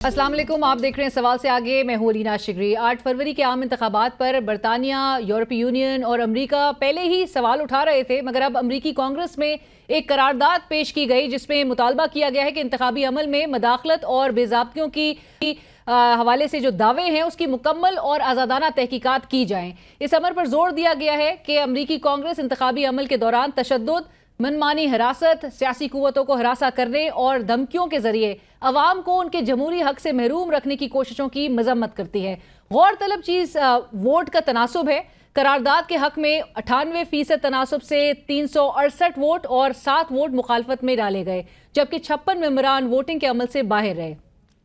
अस्सलाम वालेकुम, आप देख रहे हैं सवाल से आगे। मैं हूं रीना शिगरी। 8 फरवरी के आम इंतखाबात पर बरतानिया, यूरोपीय यूनियन और अमरीका पहले ही सवाल उठा रहे थे, मगर अब अमरीकी कांग्रेस में एक करारदाद पेश की गई जिसमें मुतालबा किया गया है कि इंतखाबी अमल में मदाखलत और बेज़ाब्तियों की हवाले से जो दावे हैं उसकी मुकम्मल और आज़ादाना तहकीकात की जाएं। इस अमर पर जोर दिया गया है कि अमरीकी कांग्रेस इंतखाबी अमल के दौरान तशद्दुद, मनमानी हिरासत, सियासी कुव्वतों को हरासा करने और धमकियों के जरिए अवाम को उनके जमहूरी हक से महरूम रखने की कोशिशों की मजम्मत करती है। गौरतलब चीज़ वोट का तनासुब है। करारदाद के हक में 98% तनासुब से 368 वोट और 7 वोट मुखालफत में डाले गए, जबकि 56 मेंबरान वोटिंग के अमल से बाहर रहे।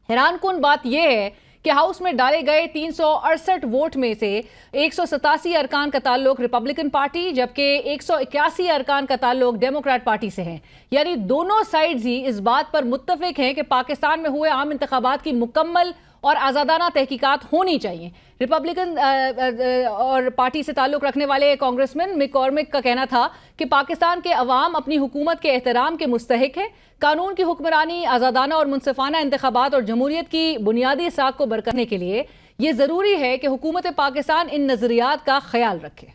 हैरानकुन बात यह है कि हाउस में डाले गए 368 वोट में से 187 अरकान का ताल्लुक रिपब्लिकन पार्टी, जबकि 181 अरकान का ताल्लुक डेमोक्रेट पार्टी से है। यानी दोनों साइड्स ही इस बात पर मुत्तफिक हैं कि पाकिस्तान में हुए आम इंतखाबात की मुकम्मल और आज़ादाना तहकीकात होनी चाहिए। रिपब्लिकन और पार्टी से ताल्लुक़ रखने वाले कांग्रेसमैन मैककॉर्मिक का कहना था कि पाकिस्तान के अवाम अपनी हुकूमत के एहतराम के मुस्तहिक है। कानून की हुक्मरानी, आज़ादाना और मुनसिफाना इंतखाबात और जमहूरियत की बुनियादी साख को बरकरार के लिए ये ज़रूरी है कि हुकूमत पाकिस्तान इन नज़रियात का ख्याल रखे।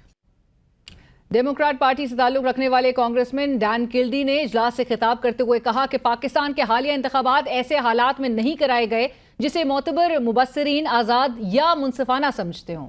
डेमोक्रेट पार्टी से ताल्लुक़ रखने वाले कांग्रेसमैन डैन किल्डी ने इजलास से खिताब करते हुए कहा कि पाकिस्तान के हालिया इंतखाबात ऐसे हालात में नहीं कराए गए जिसे मोतबर मुबस्सिरीन आज़ाद या मुनसिफाना समझते हों।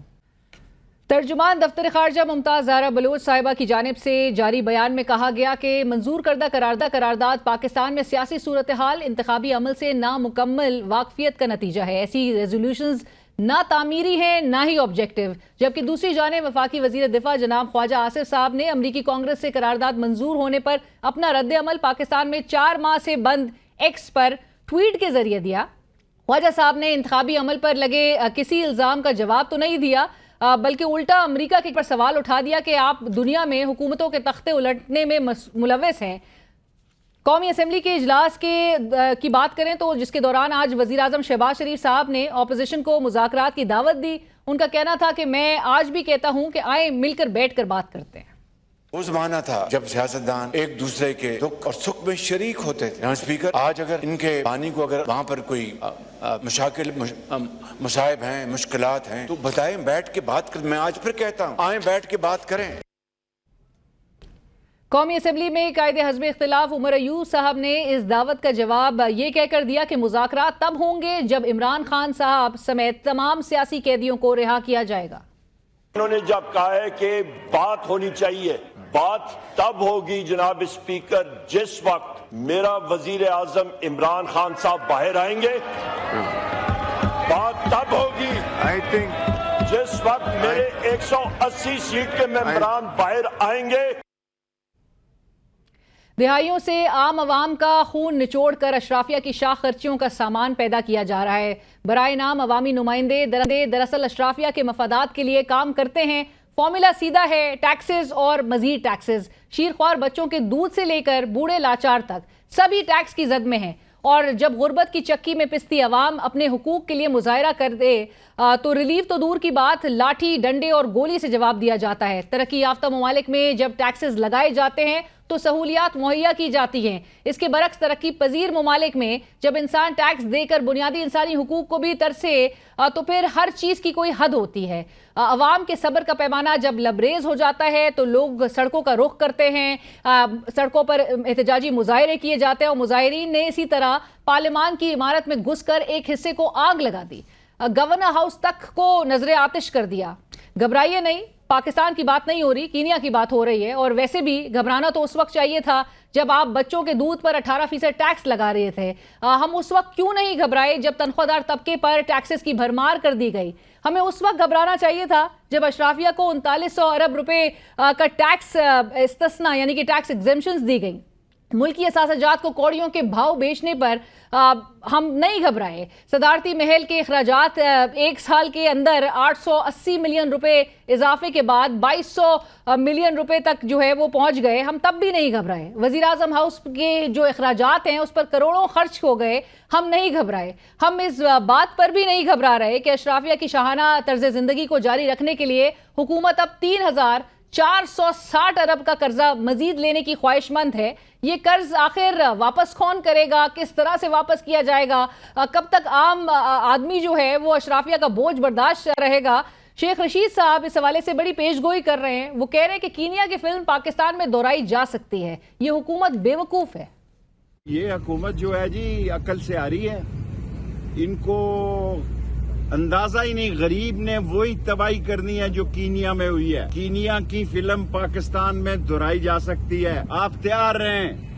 तर्जुमान दफ्तर खारजा मुमताज़ ज़हरा बलोच साहिबा की जानिब से जारी बयान में कहा गया कि मंजूर करदा करारदाद पाकिस्तान में सियासी सूरत हाल, इंतखाबी अमल से नामुकम्मल वाकफियत का नतीजा है। ऐसी रेजोल्यूशंस ना तामीरी हैं ना ही ऑब्जेक्टिव। जबकि दूसरी जानिब वफाकी वजीर दिफा जनाब ख्वाजा आसिफ साहब ने अमरीकी कांग्रेस से करारदाद मंजूर होने पर अपना रद्द अमल पाकिस्तान में 4 माह से बंद एक्स पर ट्वीट के जरिए दिया। ख्वाजा साहब ने इंतखाबी अमल पर लगे किसी इल्ज़ाम का जवाब तो नहीं दिया, बल्कि उल्टा अमरीका के पर सवाल उठा दिया कि आप दुनिया में हुकूमतों के तख्ते उलटने में मुलव्वस हैं। कौमी असम्बली के इजलास की बात करें तो जिसके दौरान आज वज़ीर आज़म शहबाज शरीफ साहब ने अपोजिशन को मुज़ाकरात की दावत दी। उनका कहना था कि मैं आज भी कहता हूं कि आए मिलकर बैठ कर बात करते हैं। वो जमाना था जब सियासतदान एक दूसरे के दुख और सुख में शरीक होते थे। स्पीकर, आज अगर इनके पानी को अगर वहाँ पर कोई मशाकिल मसाइब हैं, मुश्किलात हैं, तो बताएं, बैठ के बात कर। मैं आज फिर कहता हूँ, आए बैठ के बात करें। कौमी असम्बली में कायदे हज़्ब इख्तिलाफ उमर अयूब साहब ने इस दावत का जवाब ये कहकर दिया कि मुज़ाकरात तब होंगे जब इमरान खान साहब समेत तमाम सियासी कैदियों को रिहा किया जाएगा। उन्होंने जब कहा है कि बात होनी चाहिए, बात तब होगी जनाब स्पीकर जिस वक्त मेरा वजीर आजम इमरान खान साहब बाहर आएंगे। बात तब होगी आई थिंक जिस वक्त मेरे 180 सीट के मेंबरान बाहर आएंगे। दिहाइयों से आम आवाम का खून निचोड़ कर अशराफिया की शाख खर्चियों का सामान पैदा किया जा रहा है। बराए नाम अवामी नुमाइंदे दरअसल अशराफिया के मफादात के लिए काम करते हैं। फॉर्मूला सीधा है, टैक्सेस और मजीद टैक्सेस। शीरख्वार बच्चों के दूध से लेकर बूढ़े लाचार तक सभी टैक्स की जद में हैं। और जब गुर्बत की चक्की में पिसती अवाम अपने हुकूक के लिए मुजाहरा कर दे तो रिलीफ तो दूर की बात, लाठी, डंडे और गोली से जवाब दिया जाता है। तरक्की याफ्ता ममालिक में जब टैक्सेस लगाए जाते हैं तो सहूलियात मुहैया की जाती हैं। इसके बरक्स तरक्की पजीर ममालिक में जब इंसान टैक्स देकर बुनियादी इंसानी हुकूक को भी तरसे तो फिर हर चीज़ की कोई हद होती है। अवाम के सब्र का पैमाना जब लबरेज हो जाता है तो लोग सड़कों का रुख करते हैं, सड़कों पर एहतजाजी मुजाहरे किए जाते हैं। और मुजाहरीन ने इसी तरह पार्लियामान की इमारत में घुसकर एक हिस्से को आग लगा दी, गवर्नर हाउस तक को नजरे आतिश कर दिया। घबराइए नहीं, पाकिस्तान की बात नहीं हो रही, कीनिया की बात हो रही है। और वैसे भी घबराना तो उस वक्त चाहिए था जब आप बच्चों के दूध पर 18% टैक्स लगा रहे थे। हम उस वक्त क्यों नहीं घबराए जब तनख्वाहदार तबके पर टैक्सेस की भरमार कर दी गई। हमें उस वक्त घबराना चाहिए था जब अशराफिया को 3900 अरब रुपए का टैक्स इस्तिस्ना यानी कि टैक्स एग्जेम्पशंस दी गई। मुल्की असासाजात को कौड़ियों के भाव बेचने पर हम नहीं घबराए। सदारती महल के अखराजात एक साल के अंदर 880 मिलियन रुपए इजाफे के बाद 2200 मिलियन रुपए तक जो है वो पहुंच गए। हम तब भी नहीं घबराए। वज़ीर आज़म हाउस के जो अखराजात हैं उस पर करोड़ों खर्च हो गए, हम नहीं घबराए। हम इस बात पर भी नहीं घबरा रहे कि अशराफिया की शाहाना तर्ज ज़िंदगी को जारी रखने के लिए हुकूमत अब 460 अरब का कर्जा मजीद लेने की ख्वाहिशमंद है। ये कर्ज आखिर वापस कौन करेगा, किस तरह से वापस किया जाएगा, कब तक आम आदमी जो है वो अशराफिया का बोझ बर्दाश्त रहेगा? शेख रशीद साहब इस हवाले से बड़ी पेशगोई कर रहे हैं। वो कह रहे हैं कि कीनिया की फिल्म पाकिस्तान में दोहराई जा सकती है, ये हुकूमत बेवकूफ है। ये हुकूमत जो है जी अकल से आ रही है, इनको अंदाजा ही नहीं, गरीब ने वही तबाही करनी है जो कीनिया में हुई है। कीनिया की फिल्म पाकिस्तान में दोहराई जा सकती है, आप तैयार रहें।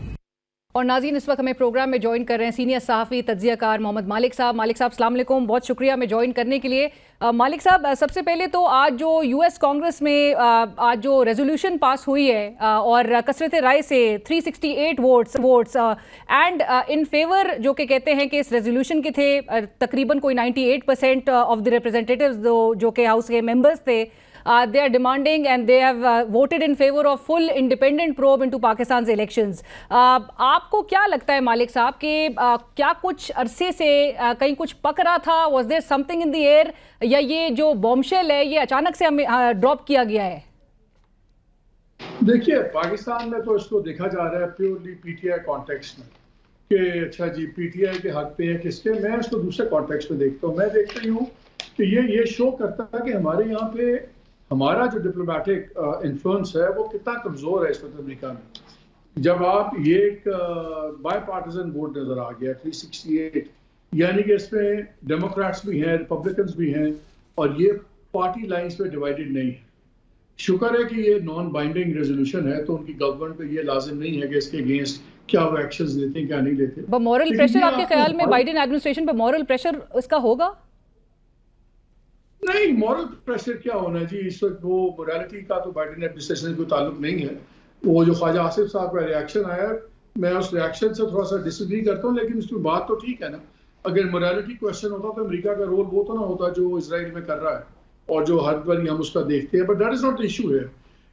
और नाज़रीन, इस वक्त हमें प्रोग्राम में ज्वाइन कर रहे हैं सीनियर सहाफ़ी तज्ज़ियाकार मोहम्मद मालिक साहब। मालिक साहब अस्सलाम वालेकुम, बहुत शुक्रिया हमें ज्वाइन करने के लिए। मालिक साहब, सबसे पहले तो आज जो यूएस कांग्रेस में आज जो रेजोल्यूशन पास हुई है और कसरत राय से 368 वोट्स एंड इन फेवर जो कि कहते हैं कि इस रेजोल्यूशन के थे तकरीबन कोई 98% ऑफ द रिप्रेजेंटेटिव्स जो कि हाउस के मेंबर्स थे, they are demanding and they have voted in favor of full independent probe into Pakistan's elections. आपको क्या लगता है मालिक साहब कि क्या कुछ अरसे से कहीं कुछ पक रहा था? Was there something in the air, या ये जो बॉम्बशेल है ये अचानक से हमें ड्रॉप किया गया है? देखिए, पाकिस्तान में तो इसको देखा जा रहा है प्योरली पीटीआई कॉन्टेक्स्ट में कि अच्छा जी पीटीआई के हक पे है किसके। मैं इसको दूसरे कॉन्टेक्स्ट में देखता हूँ। मैं देखता हूँ कि ये शो करता है कि हमारे यहाँ पे हमारा जो डिप्लोमेटिक इन्फ्लुएंस है वो कितना कमज़ोर है इस वक्त अमेरिका में। जब आप ये एक बाय पार्टिजन वोट नज़र आ गया 368, यानी कि इसमें डेमोक्रेट्स भी हैं, रिपब्लिकन्स भी हैं, और ये पार्टी लाइंस पे डिवाइडेड नहीं है। शुक्र है कि ये नॉन बाइंडिंग रेजोल्यूशन है, तो उनकी गवर्नमेंट पे ये लाजिम नहीं है कि इसके अगेंस्ट क्या वो एक्शंस लेते हैं क्या नहीं लेते। मॉरल प्रेशर आपके ख्याल में बाइडेन एडमिनिस्ट्रेशन पे मॉरल प्रेशर इसका होगा? नहीं, मॉरल प्रेशर क्या होना है जी इस वक्त, वो मोरालिटी का तो बाइडेन एडमिनिस्ट्रेशन को ताल्लुक नहीं है। वो जो ख्वाजा आसिफ साहब का रिएक्शन आया, मैं उस रिएक्शन से थोड़ा सा डिसएग्री करता हूँ, लेकिन उसकी बात तो ठीक है ना। अगर मोरालिटी क्वेश्चन होता तो अमेरिका का रोल वो तो ना होता जो इजराइल में कर रहा है और जो हर बार हम उसका देखते हैं। But that is not the issue है।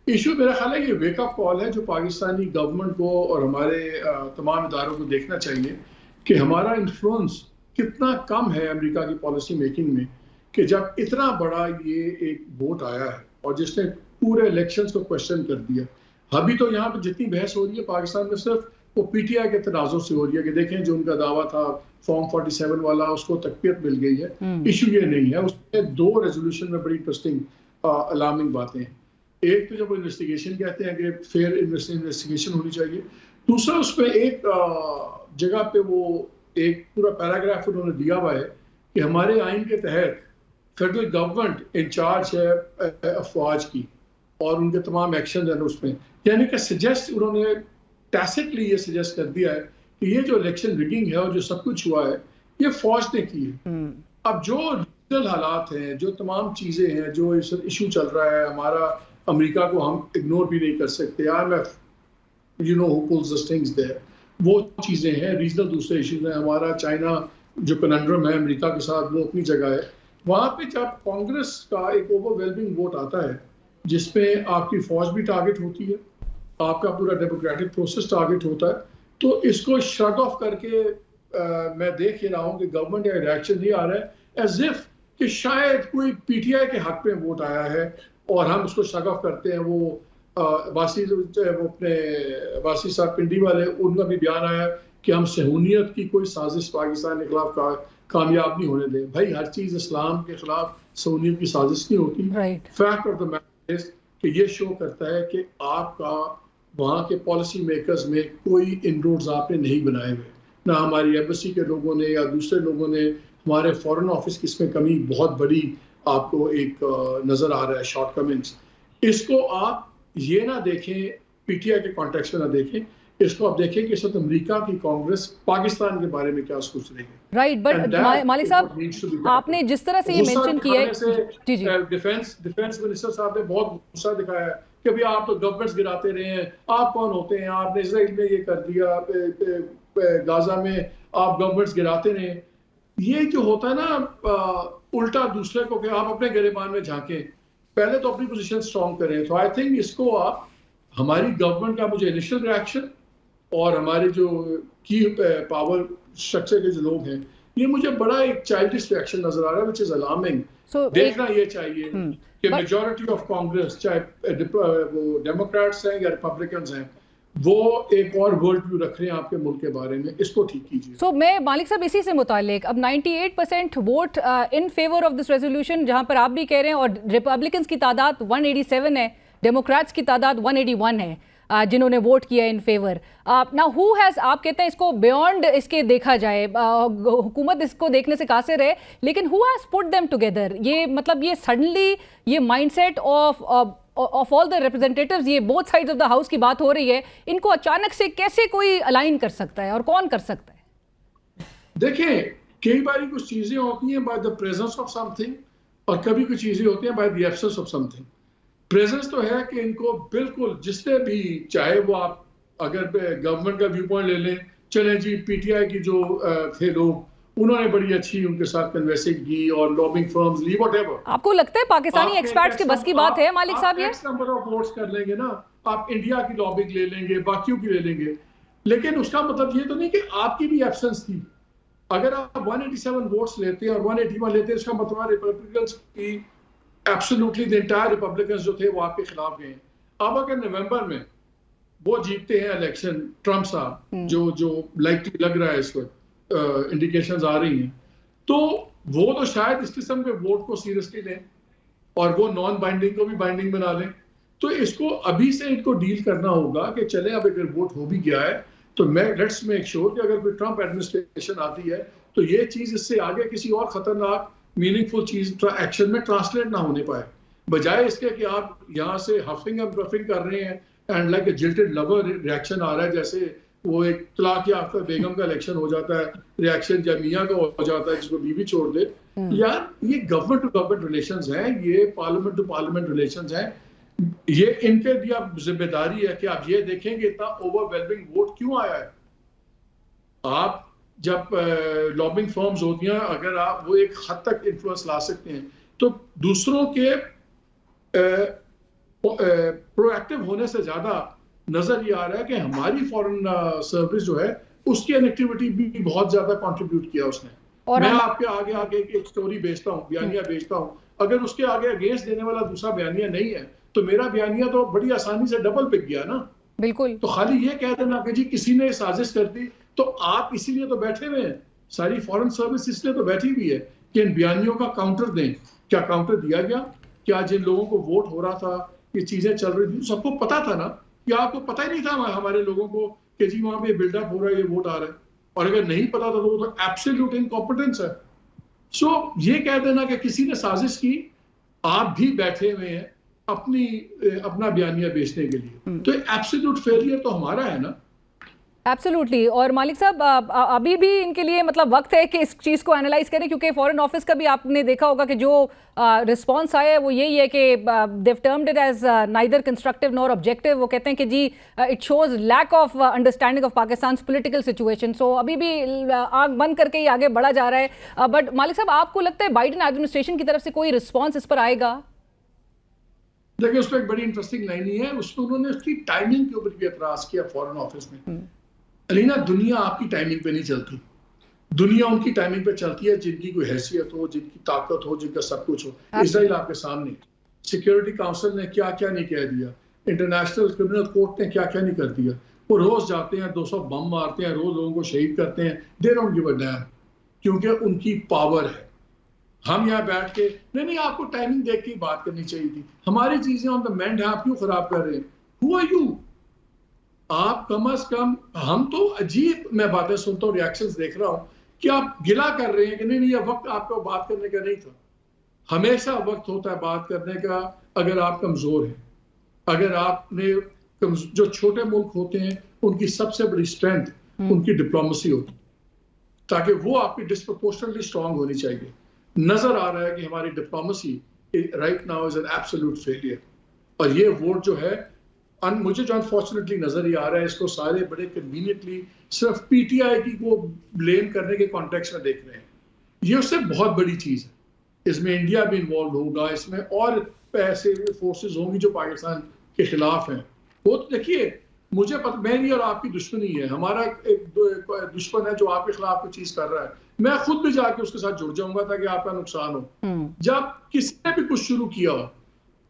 इशू मेरा ख्याल है ये वेकअप कॉल है जो पाकिस्तानी गवर्नमेंट को और हमारे तमाम इदारों को देखना चाहिए कि हमारा इन्फ्लुएंस कितना कम है अमेरिका की पॉलिसी मेकिंग में, कि जब इतना बड़ा ये एक वोट आया है और जिसने पूरे इलेक्शंस को क्वेश्चन कर दिया। अभी तो यहाँ पे जितनी बहस हो रही है पाकिस्तान में सिर्फ वो पीटीआई के तनाज़ों से हो रही है कि देखें जो उनका दावा था फॉर्म 47 वाला उसको तकबीयत मिल गई है। इशू ये नहीं है। उसमें दो रेजोल्यूशन में बड़ी इंटरेस्टिंग अलार्मिंग बातें हैं। एक तो जब इन्वेस्टिगेशन कहते हैं कि फेयर इन्वेस्टिगेशन होनी चाहिए, दूसरा उसमें एक जगह पे वो एक पूरा पैराग्राफ उन्होंने दिया हुआ है कि हमारे आइन के तहत फेडरल गवर्नमेंट इंचार्ज है अफवाज की और उनके तमाम एक्शन है उसमें, यानी कि सजेस्ट उन्होंने टैसिटली ये सजेस्ट कर दिया है कि ये जो इलेक्शन रिगिंग है और जो सब कुछ हुआ है ये फौज ने की है। अब जो रीजनल हालात हैं, जो तमाम चीजें हैं, जो इशू चल रहा है हमारा, अमेरिका को हम इग्नोर भी नहीं कर सकते। IMF you know who pulls this things there, वो चीजें हैं। रीजनल दूसरे इशूज हैं, हमारा चाइना जो कनंड्रम है अमेरिका के साथ वो अपनी जगह है। वहां पे जब कांग्रेस का एक ओवरवेलमिंग वोट आता है जिसमें आपकी फौज भी टारगेट होती है, आपका पूरा डेमोक्रेटिक प्रोसेस टारगेट होता है, तो इसको शट ऑफ करके मैं देख ही रहा हूँ कि गवर्नमेंट का रिएक्शन नहीं आ रहा है, एज इफ कि शायद कोई पीटीआई के हक में वोट आया है और हम उसको शट ऑफ करते हैं। वो वासी साहब पिंडी वाले, उनका भी बयान आया कि हम सहूनियत की कोई साजिश पाकिस्तान के खिलाफ कामयाब नहीं होने दें। भाई हर चीज इस्लाम के खिलाफ सहूनियत की साजिश नहीं होती। Fact of the matter is कि ये शो करता है कि आपका वहाँ के पॉलिसी मेकर्स में कोई इनरोड्स आपने नहीं बनाए हुए, ना हमारी एम्बेसी के लोगों ने या दूसरे लोगों ने। हमारे फॉरेन ऑफिस की इसमें कमी बहुत बड़ी आपको एक नजर आ रहा है, शॉर्टकमिंग्स। इसको आप ये ना देखें पीटीआई के कॉन्टेक्स्ट में ना देखें, इसको आप देखें कि इस वक्त अमेरिका की कांग्रेस पाकिस्तान के बारे में क्या सोच रही है। राइट, बट मालिक साहब आपने जिस तरह से ये मेंशन किया है, जी जी, डिफेंस मिनिस्टर साहब ने बहुत गुस्सा दिखाया है कि भाई आप तो गवर्नमेंट्स गिराते रहे हैं, आप कौन होते हैं, आपने इजराइल में ये कर दिया, गाजा में आप गवर्नमेंट्स गिराते रहे। ये जो होता है ना उल्टा दूसरे को कि आप अपने गिरेबान में झांकें, पहले तो अपनी पोजीशन स्ट्रॉन्ग करें। तो आई थिंक इसको आप हमारी गवर्नमेंट का मुझे इनिशियल रिएक्शन और हमारे जो की पावर स्ट्रक्चर के जो लोग हैं ये मुझे बड़ा एक चाइल्डिश रिएक्शन नजर आ रहा है, विच इज अलार्मिंग। So, देखना ये चाहिए कि मेजॉरिटी ऑफ कांग्रेस, चाहे वो डेमोक्रेट्स हैं या रिपब्लिकन्स हैं, वो एक और वर्ल्ड व्यू रख रहे हैं आपके मुल्क के बारे में, इसको ठीक कीजिए। सो मैं मालिक साहब इसी से मुतालिक, अब 98% vote in favour of this resolution, जहां पर आप भी कह रहे हैं, और रिपब्लिकन्स की तादाद 187 है, डेमोक्रेट्स की तादाद 181 है जिन्होंने वोट किया इन फेवर। ना हु हैज़, आप कहते हैं इसको बियॉन्ड इसके देखा जाए, हुकूमत इसको देखने से कासिर है, लेकिन who has put them together? ये मतलब ये सडनली ये mindset of all the representatives, ये both sides of the house की बात हो रही है, इनको अचानक से कैसे कोई अलाइन कर सकता है और कौन कर सकता है? देखिए, कई बार कुछ चीजें होती हैं by the presence of something, और कभी कुछ चीजें होती हैं by the absence of something. Presence तो है कि इनको बिल्कुल जिससे भी, चाहे वो आप अगर गवर्नमेंट का व्यू पॉइंट ले लें, चले जी पीटीआई की जो थे लोग, उन्होंने बड़ी अच्छी उनके साथ कन्वेंसिंग की और लॉबिंग फर्म्स ली, व्हाटएवर। आपको लगता है पाकिस्तानी एक्सपर्ट्स के बस की बात है मालिक साहब? ये एक्स नंबर ऑफ वोट्स कर लेंगे ना, आप इंडिया की लॉबिंग ले लेंगे, बाकियों की ले लेंगे, लेकिन उसका मतलब ये तो नहीं कि आपकी भी एब्सेंस थी। अगर आप 187 वोट्स लेते हैं और 181 लेते हैं, इसका मतलब रिपब्लिकन्स की एब्सोल्युटली द एंटायर रिपब्लिकन्स जो थे वो आपके खिलाफ गए। अब अगर नवंबर में वो जीतते हैं इलेक्शन, ट्रम्प साहब जो लाइकली लग रहा है इस वक्त, इंडिकेशंस आ रही हैं, तो वो तो शायद इस किस्म के वोट को सीरियसली लें और वो नॉन बाइंडिंग को भी बाइंडिंग बना लें। तो इसको अभी से इनको डील करना होगा कि चले अब अगर वोट हो भी गया है तो लेट्स मेक श्योर कि अगर कोई ट्रम्प एडमिनिस्ट्रेशन आती है तो ये चीज इससे आगे किसी और खतरनाक मीनिंगफुल चीज एक्शन में ट्रांसलेट ना होने पाए, बजाय इसके कि आप यहाँ से हफिंग एंड ब्रफिंग कर रहे हैं and like a jilted lover reaction आ रहा है, जैसे वो एक तलाक याफ्ता बेगम का इलेक्शन हो जाता है, रिएक्शन जमिया का हो जाता है जिसको बीवी छोड़ दे। यार ये गवर्नमेंट टू गवर्नमेंट रिलेशंस हैं, ये पार्लियामेंट टू पार्लियामेंट रिलेशंस हैं, ये इनके भी अब जिम्मेदारी है कि आप ये देखेंगे इतना ओवरवेलमिंग वोट क्यों आया है। आप जब लॉबिंग फर्म्स होती हैं, अगर आप वो एक हद तक इन्फ्लुएंस ला सकते हैं तो दूसरों के प्रोएक्टिव होने से ज्यादा नजर ये आ रहा है कि हमारी फॉरेन सर्विस जो है उसकी एक्टिविटी भी बहुत ज्यादा कंट्रीब्यूट किया उसने। और मैं आपके आगे आगे एक स्टोरी भेजता हूँ, बयानिया भेजता हूँ, अगर उसके आगे अगेंस्ट देने वाला दूसरा बयानिया नहीं है तो मेरा बयानिया तो बड़ी आसानी से डबल पिक गया ना। बिल्कुल। तो खाली ये कह देना कि जी किसी ने साजिश कर दी, तो आप इसीलिए तो बैठे हुए हैं, सारी फॉरेन सर्विस इसलिए तो बैठी हुई है कि इन बयानियों का काउंटर दें। क्या काउंटर दिया गया? क्या जिन लोगों को वोट हो रहा था, ये चीजें चल रही थी, सबको पता था ना? क्या आपको पता ही नहीं था हमारे लोगों को कि जी वहां पे बिल्डअप हो रहा है, ये वोट आ रहा है? और अगर नहीं पता था तो वो तो एब्सोल्यूट इनकॉम्पिटेंस है। सो ये कह देना कि किसी ने साजिश की, आप भी बैठे हुए हैं अपना बयानिया बेचने के लिए, तो एब्सोल्यूट फेलियर तो हमारा है ना। एब्सोल्युटली। और मालिक साहब अभी भी इनके लिए मतलब वक्त है कि इस चीज़ को एनालाइज करें, क्योंकि फॉरेन ऑफिस का भी आपने देखा होगा कि जो रिस्पांस आया है वो यही है कि they termed it as neither constructive nor objective. वो कहते हैं कि जी it shows lack of understanding of Pakistan political situation. So अभी भी आंख बंद करके ही आगे बढ़ा जा रहा है। बट मालिक साहब, आपको लगता है बाइडेन एडमिनिस्ट्रेशन की तरफ से कोई रिस्पॉन्स इस पर आएगा? देखिए, उस पर एक बड़ी इंटरेस्टिंग लाइन ही है, उसमें उन्होंने उसकी टाइमिंग के ऊपर भी एतराज किया फॉरेन ऑफिस में। अलीना, दुनिया आपकी टाइमिंग पे नहीं चलती, दुनिया उनकी टाइमिंग पे चलती है जिनकी कोई हैसियत हो, जिनकी ताकत हो, जिनका सब कुछ हो। इजराइल आपके सामने, सिक्योरिटी काउंसिल ने क्या क्या नहीं कह दिया, इंटरनेशनल क्रिमिनल कोर्ट ने क्या क्या नहीं कर दिया। वो रोज जाते हैं, 200 बम मारते हैं, रोज लोगों को शहीद करते हैं, they don't give a dam, क्योंकि उनकी पावर है। हम यहाँ बैठ के नहीं आपको टाइमिंग देख के बात करनी चाहिए थी, हमारी चीजें ऑन द मेंड है, आप क्यों खराब कर रहे हैं? Who are you? आप कम अज कम, हम तो अजीब मैं बातें सुनता हूँ, रिएक्शंस देख रहा हूँ कि आप गिला कर रहे हैं कि नहीं ये वक्त आपको बात करने का नहीं था। हमेशा वक्त होता है बात करने का अगर आप कमजोर हैं, अगर आपने जो छोटे मुल्क होते हैं उनकी सबसे बड़ी स्ट्रेंथ उनकी डिप्लोमेसी होती है, ताकि वो आपकी डिस्प्रोपोर्शनली स्ट्रांग होनी चाहिए। नजर आ रहा है कि हमारी diplomacy right now is an absolute failure. और ये वोट जो है, मुझे जो अनफॉर्चुनेटली नजर ही आ रहा है, इसको सारे बड़े कन्वीनियंटली सिर्फ पीटीआई की को ब्लेम करने के कॉन्टेक्स्ट में देख रहे हैं। ये उससे बहुत बड़ी चीज है, इसमें इंडिया भी इन्वॉल्व होगा, इसमें और ऐसे फोर्सेस होंगी जो पाकिस्तान के खिलाफ हैं। वो तो देखिए, मुझे पता, मेरी और आपकी दुश्मनी है, हमारा एक दुश्मन है जो आपके खिलाफ कोई चीज कर रहा है, मैं खुद भी जाके उसके साथ जुड़ जाऊंगा ताकि आपका नुकसान हो। जब किसी ने भी कुछ शुरू किया हो,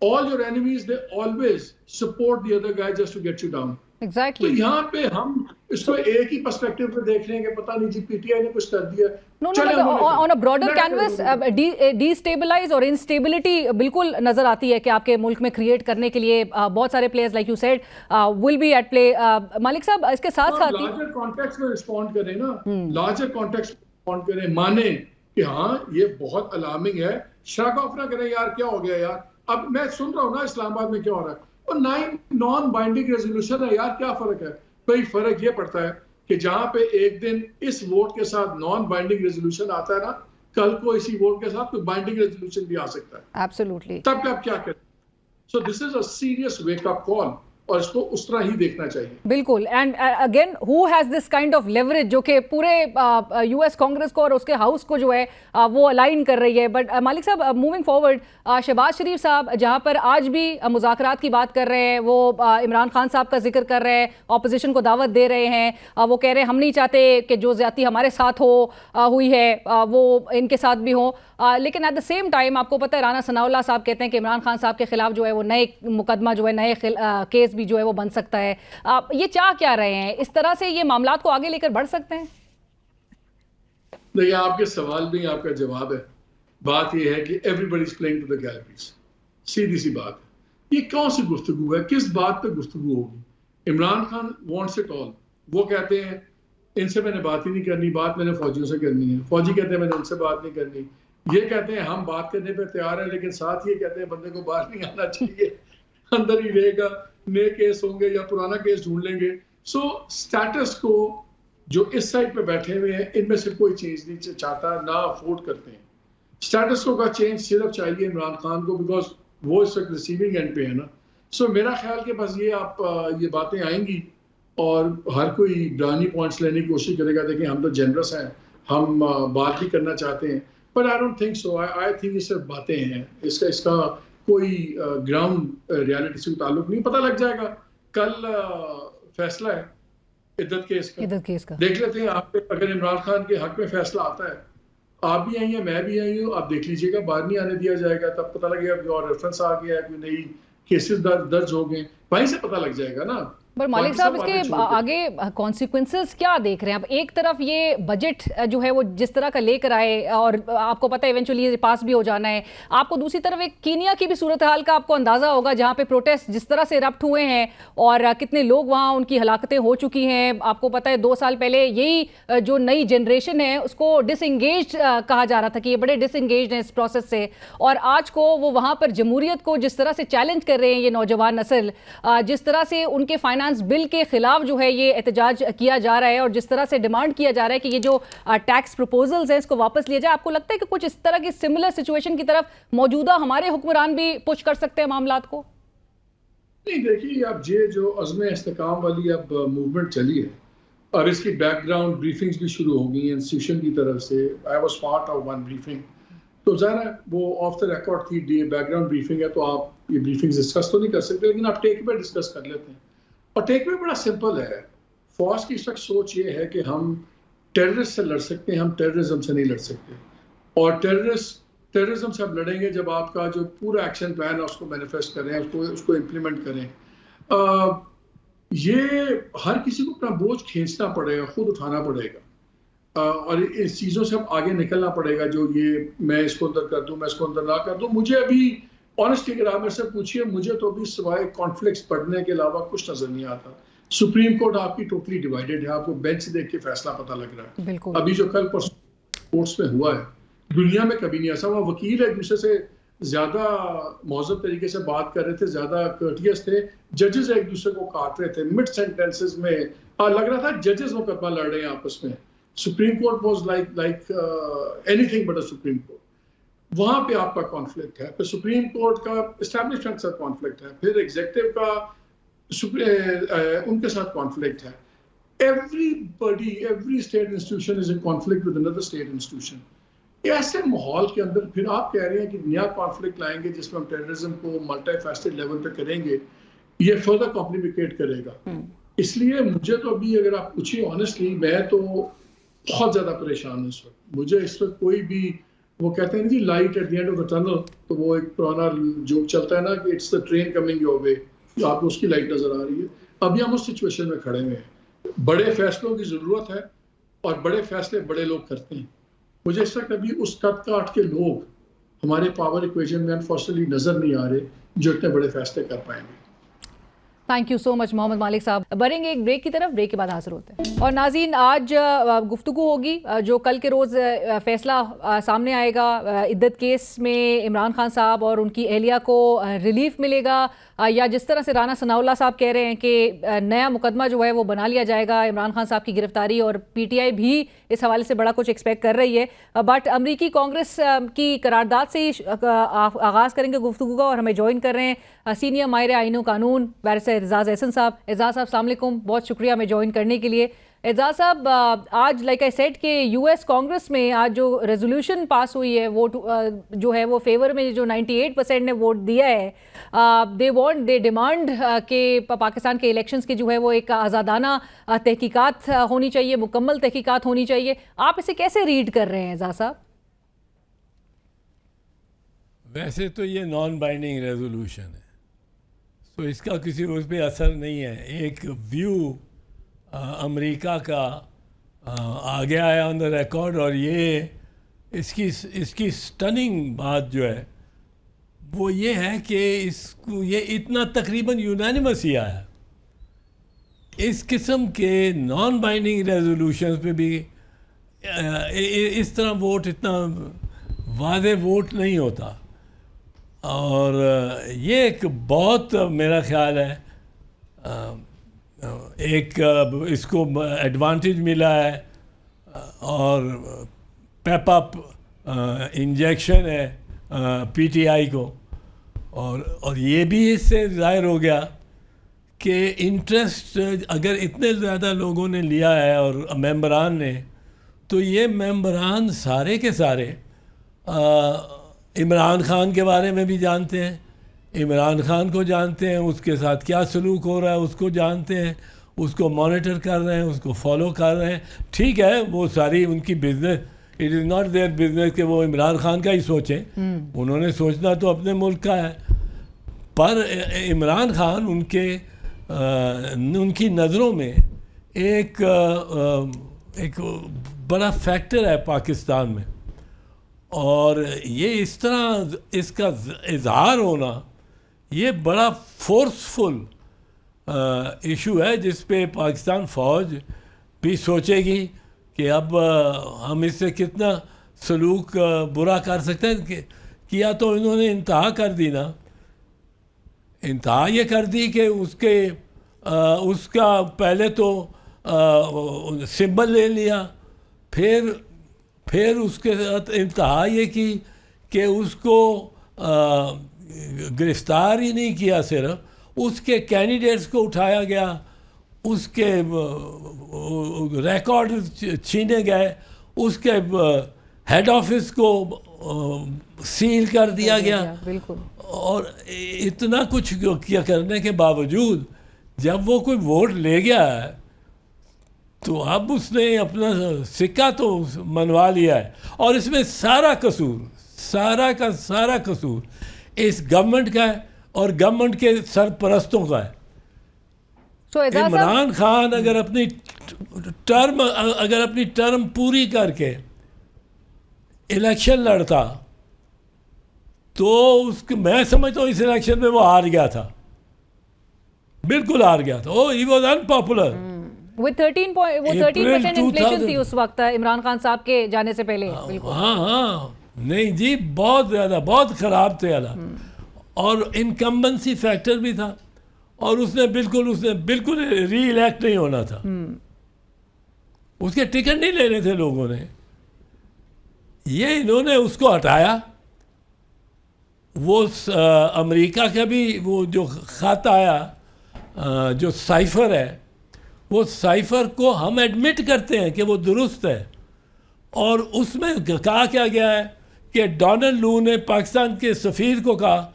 all your enemies they always support the other guy just to get you down. Exactly. तो यहाँ पे हम इसको एक ही पर्सपेक्टिव पे देख रहे हैं कि पता नहीं जी पीटीआई ने कुछ कर दिया। No, on a broader canvas, destabilize और instability बिल्कुल नजर आती है कि आपके मुल्क में क्रिएट करने के लिए बहुत सारे players like you said will be at play. मालिक साहब इसके साथ साथ लार्जर कॉन्टेक्स्ट में रिस्पॉन्ड करें ना, लार्जर कॉन्टेक्स्ट में रिस्पॉन्ड करें, माने कि हाँ ये बहुत अलार्मिंग है, श्रग ऑफ ना करें यार क्या हो गया यार। अब मैं सुन रहा हूँ ना इस्लामाबाद में क्या हो रहा है, और 9 नॉन बाइंडिंग रेजोल्यूशन है यार, क्या फर्क है? कोई फर्क ये पड़ता है कि जहां पे एक दिन इस वोट के साथ नॉन बाइंडिंग रेजोल्यूशन आता है ना, कल को इसी वोट के साथ कोई बाइंडिंग रेजोल्यूशन भी आ सकता है। एब्सोल्युटली। तब आप क्या करें? So this is a serious wake up call और इसको उस तरह ही देखना चाहिए। बिल्कुल। And again who has this kind of leverage जो कि पूरे यूएस कांग्रेस को और उसके हाउस को जो है वो अलाइन कर रही है। बट मालिक साहब मूविंग फॉरवर्ड, शहबाज शरीफ साहब जहां पर आज भी मुज़ाकरात की बात कर रहे हैं, वो इमरान खान साहब का जिक्र कर रहे हैं, ऑपोजिशन को दावत दे रहे हैं, वो कह रहे हैं हम नहीं चाहते कि जो ज़्यादती हमारे साथ हुई है वो इनके साथ भी हो। लेकिन एट द सेम टाइम आपको पता है राना सनाउल्लाह साहब कहते हैं कि इमरान खान साहब के खिलाफ जो है वो नए मुकदमा जो है नए केस भी जो है वो बन सकता है। ये चाह क्या रहे हैं? इस तरह से ये मामलात को आगे लेकर बढ़ सकते हैं? देखिए आपके सवाल में आपका जवाब है। बात ये है कि everybody is playing to the galleries, सीधी सी बात है। ये कौन सी गुफ्तगू है, किस बात पे गुफ्तगू होगी? Imran Khan wants it all. वो कहते हैं इनसे मैंने बात ही नहीं करनी, बात मैंने फौजियों से करनी है। फौजी कहते हैं मैंने उनसे बात नहीं करनी। ये कहते हैं हम बात करने पे तैयार हैं, लेकिन साथ ये कहते हैं बंदे को बाहर नहीं आना चाहिए, अंदर ही रहेगा, नए केस होंगे या पुराना केस ढूंढ लेंगे। सो स्टेटस को जो इस साइड पे बैठे हुए हैं इनमें से कोई चेंज नहीं चाहता, ना अफोर्ड करते हैं। स्टेटस को का चेंज सिर्फ चाहिए इमरान खान को, बिकॉज वो इस वक्त रिसीविंग एंड पे है ना। सो मेरा ख्याल के बस ये बातें आएंगी और हर कोई ब्रानी पॉइंट्स लेने की कोशिश करेगा। देखिए हम तो जनरस हैं, हम बात भी करना चाहते हैं, but I don't think so. I think ये सिर्फ बातें हैं, इसका कोई ग्राउंड रियलिटी से ताल्लुक नहीं। पता लग जाएगा कल फैसला है इद्दत केस का। देख लेते हैं आप, अगर इमरान खान के हक में फैसला आता है, आप भी आई हैं मैं भी आई हूँ, आप देख लीजिएगा, बाहर नहीं आने दिया जाएगा। तब पता लगेगा और रेफरेंस आ गया है, कोई नई केसेस दर्ज हो गए, वहीं से पता लग जाएगा ना। पर मालिक साहब इसके आगे कॉन्सिक्वेंसेस क्या देख रहे हैं आप? एक तरफ ये बजट जो है वो जिस तरह का लेकर आए और आपको पता है इवेंचुअली ये पास भी हो जाना है, आपको दूसरी तरफ एक कीनिया की भी सूरत हाल का आपको अंदाजा होगा जहां पे प्रोटेस्ट जिस तरह से इरप्ट हुए हैं और कितने लोग वहां उनकी हलाकतें हो चुकी हैं। आपको पता है 2 साल पहले यही जो नई जनरेशन है उसको डिसएंगेज कहा जा रहा था कि ये बड़े डिसएंगेज हैं इस प्रोसेस से, और आज को वो वहां पर जमहूरियत को जिस तरह से चैलेंज कर रहे हैं ये नौजवान नस्ल, जिस तरह से उनके फाइनेंस बिल के खिलाफ जो है ये एहतजाज किया जा रहा है और जिस तरह से डिमांड किया जा रहा है कि ये जो टैक्स प्रपोजल्स हैं इसको वापस लिया जाए, आपको लगता है कि कुछ इस तरह की सिमिलर सिचुएशन की तरफ मौजूदा हमारे हुक्मरान भी पुश कर सकते हैं मामलात को? नहीं, देखिए अब ये जो अज़्म इस्तेकाम वाली अब मूवमेंट चली है, अब इसकी बैकग्राउंड ब्रीफिंग्स भी शुरू हो गई हैं इंस्टीट्यूशन की तरफ से। I was part of one briefing, तो ज़रा वो ऑफ द रिकॉर्ड थी बैकग्राउंड ब्रीफिंग है, तो आप ये ब्रीफिंग डिस्कस तो नहीं कर सकते, लेकिन आप टेक पे डिस्कस कर लेते हैं। और टेक में बड़ा सिंपल है। फौज की इस वक्त सोच ये है कि हम टेररिस्ट से लड़ सकते हैं, हम टेररिज्म से नहीं लड़ सकते। और टेररिज्म से आप लड़ेंगे जब आपका जो पूरा एक्शन प्लान है उसको मैनिफेस्ट करें, उसको इम्प्लीमेंट करें। ये हर किसी को अपना बोझ खींचना पड़ेगा, खुद उठाना पड़ेगा, और इस चीज़ों से अब आगे निकलना पड़ेगा। जो ये मैं इसको अंदर कर दूँ, मैं इसको अंदर ना कर दूँ, मुझे अभी ऑनेस्टली अगर आप मेरे से पूछिए, मुझे तो अभी सिवाय कॉन्फ्लिक्ट्स पढ़ने के अलावा कुछ नजर नहीं आता। सुप्रीम कोर्ट आपकी टोटली डिवाइडेड है, आपको बेंच देख के फैसला पता लग रहा है। अभी जो कल कोर्ट्स में हुआ है, दुनिया में कभी नहीं ऐसा हुआ। वकील एक दूसरे से ज्यादा मौजूद तरीके से बात कर रहे थे, ज्यादा कर्टियस थे। जजेस एक दूसरे को काट रहे थे मिड सेंटेंसेस में, लग रहा था जजेस मुकदमा लड़ रहे हैं आपस में। Supreme court was like anything but a supreme court. वहां पे आपका कॉन्फ्लिक्ट है, फिर सुप्रीम कोर्ट का एस्टैब्लिशमेंट से कॉन्फ्लिक्ट है, फिर एग्जीक्यूटिव का उनके साथ कॉन्फ्लिक्ट है। Every state institution is in conflict with another state institution. ऐसे माहौल के अंदर फिर आप कह रहे हैं कि नया कॉन्फ्लिक्ट लाएंगे जिसमें हम टेररिज्म को मल्टीफैसेटेड लेवल पे करेंगे, ये फर्दर कॉम्प्लिकेट करेगा। इसलिए मुझे तो अभी अगर आप पूछिए ऑनेस्टली, मैं तो बहुत ज़्यादा परेशान हूँ इस वक्त। मुझे इस वक्त कोई भी, वो कहते हैं ना जी light at the end of the tunnel, तो वो एक पुराना जोक चलता है ना कि it's the train coming your way, आपको उसकी लाइट नज़र आ रही है। अभी हम उस सिचुएशन में खड़े हुए हैं। बड़े फैसलों की ज़रूरत है और बड़े फैसले बड़े लोग करते हैं। मुझे इस वक्त अभी उस कद काट के लोग हमारे पावर इक्वेशन में अनफॉर्चुनेटली नज़र नहीं आ रहे जो इतने बड़े फैसले कर पाएंगे। Thank you so much Mohammad Malik साहब। बढ़ेंगे एक ब्रेक की तरफ, ब्रेक के बाद हाजिर होते हैं। और नाज़रीन, आज गुफ्तगू होगी जो कल के रोज़ फैसला सामने आएगा। इद्दत केस में इमरान खान साहब और उनकी अहलिया को रिलीफ मिलेगा या जिस तरह से राना सनाउल्लाह साहब कह रहे हैं कि नया मुकदमा जो है वो बना लिया जाएगा इमरान खान साहब की गिरफ्तारी, और पीटीआई भी इस हवाले से बड़ा कुछ एक्सपेक्ट कर रही है। बट अमरीकी कांग्रेस की करारदाद से ही आगाज़ करेंगे गुफ्तगू का, और हमें ज्वाइन कर रहे हैं सीनियर माहिर आईन कानून बैरिस्टर एजाज़ एहसन साहब। एजाज़ साहब अस्सलाम वालेकुम, बहुत शुक्रिया हमें ज्वाइन करने के लिए। एजाज़ साहब, आज लाइक आई सेड कि यूएस कांग्रेस में आज जो रेजोल्यूशन पास हुई है वो जो है वो फेवर में जो 98% ने वोट दिया है, दे डिमांड कि पाकिस्तान के इलेक्शंस की जो है वो एक आज़ादाना तहकीकात होनी चाहिए, मुकम्मल तहकीकात होनी चाहिए। आप इसे कैसे रीड कर रहे हैं एजाज़ साहब? वैसे तो ये नॉन बाइंडिंग रेजोल्यूशन है, तो इसका किसी उस पर असर नहीं है। एक व्यू अमेरिका का आ गया है ऑन द रिकॉर्ड, और ये इसकी स्टनिंग बात जो है वो ये है कि इसको ये इतना तकरीबन यूनानिमस ही आया। इस किस्म के नॉन बाइंडिंग रेजोल्यूशंस पे भी इस तरह वोट इतना वाज़े वोट नहीं होता, और ये एक बहुत मेरा ख्याल है एक इसको एडवांटेज मिला है, और पेप अप इंजेक्शन है पीटीआई को, और ये भी इससे ज़ाहिर हो गया कि इंटरेस्ट अगर इतने ज़्यादा लोगों ने लिया है और मेंबरान ने, तो ये मेंबरान सारे के सारे इमरान खान के बारे में भी जानते हैं, इमरान खान को जानते हैं, उसके साथ क्या सलूक हो रहा है उसको जानते हैं, उसको मॉनिटर कर रहे हैं, उसको फॉलो कर रहे हैं। ठीक है, वो सारी उनकी business, it is not their business कि वो इमरान खान का ही सोचें, उन्होंने सोचना तो अपने मुल्क का है। पर इमरान खान उनकी नज़रों में एक बड़ा फैक्टर है पाकिस्तान में, और ये इस तरह इसका इजहार होना ये बड़ा फोर्सफुल इशू है, जिस पे पाकिस्तान फ़ौज भी सोचेगी कि अब हम इससे कितना सलूक बुरा कर सकते हैं। किया तो इन्होंने इंतहा कर दी ना, इंतहा ये कर दी कि उसका पहले तो सिंबल ले लिया, फिर उसके साथ इंतहा ये की कि उसको गिरफ्तार ही नहीं किया, सिर्फ उसके कैंडिडेट्स को उठाया गया, उसके रिकॉर्ड छीने गए, उसके हेड ऑफिस को सील कर दिया गया। बिल्कुल। और इतना कुछ किया करने के बावजूद जब वो कोई वोट ले गया है तो अब उसने अपना सिक्का तो मनवा लिया है, और इसमें सारा कसूर इस गवर्नमेंट का है और गवर्नमेंट के सरपरस्तों का है। इमरान खान अगर अपनी टर्म पूरी करके इलेक्शन लड़ता तो मैं समझता हूँ इस इलेक्शन में वो हार गया था, बिल्कुल हार गया था। ही वॉज अनपॉपुलर वो 13% इन्फ्लेशन थी उस वक्त इमरान खान साहब के जाने से पहले। बिल्कुल। हाँ, नहीं जी, बहुत ज़्यादा, बहुत ख़राब थे हालात, और इनकम्बेंसी फैक्टर भी था, और उसने बिल्कुल री इलेक्ट नहीं होना था, उसके टिकट नहीं लेने थे लोगों ने। ये इन्होंने उसको हटाया। वो अमेरिका का भी वो जो खत आया, जो साइफर है, वो साइफर को हम एडमिट करते हैं कि वो दुरुस्त है, और उसमें कहा क्या गया है कि डोनाल्ड लू ने पाकिस्तान के सफ़ीर को कहा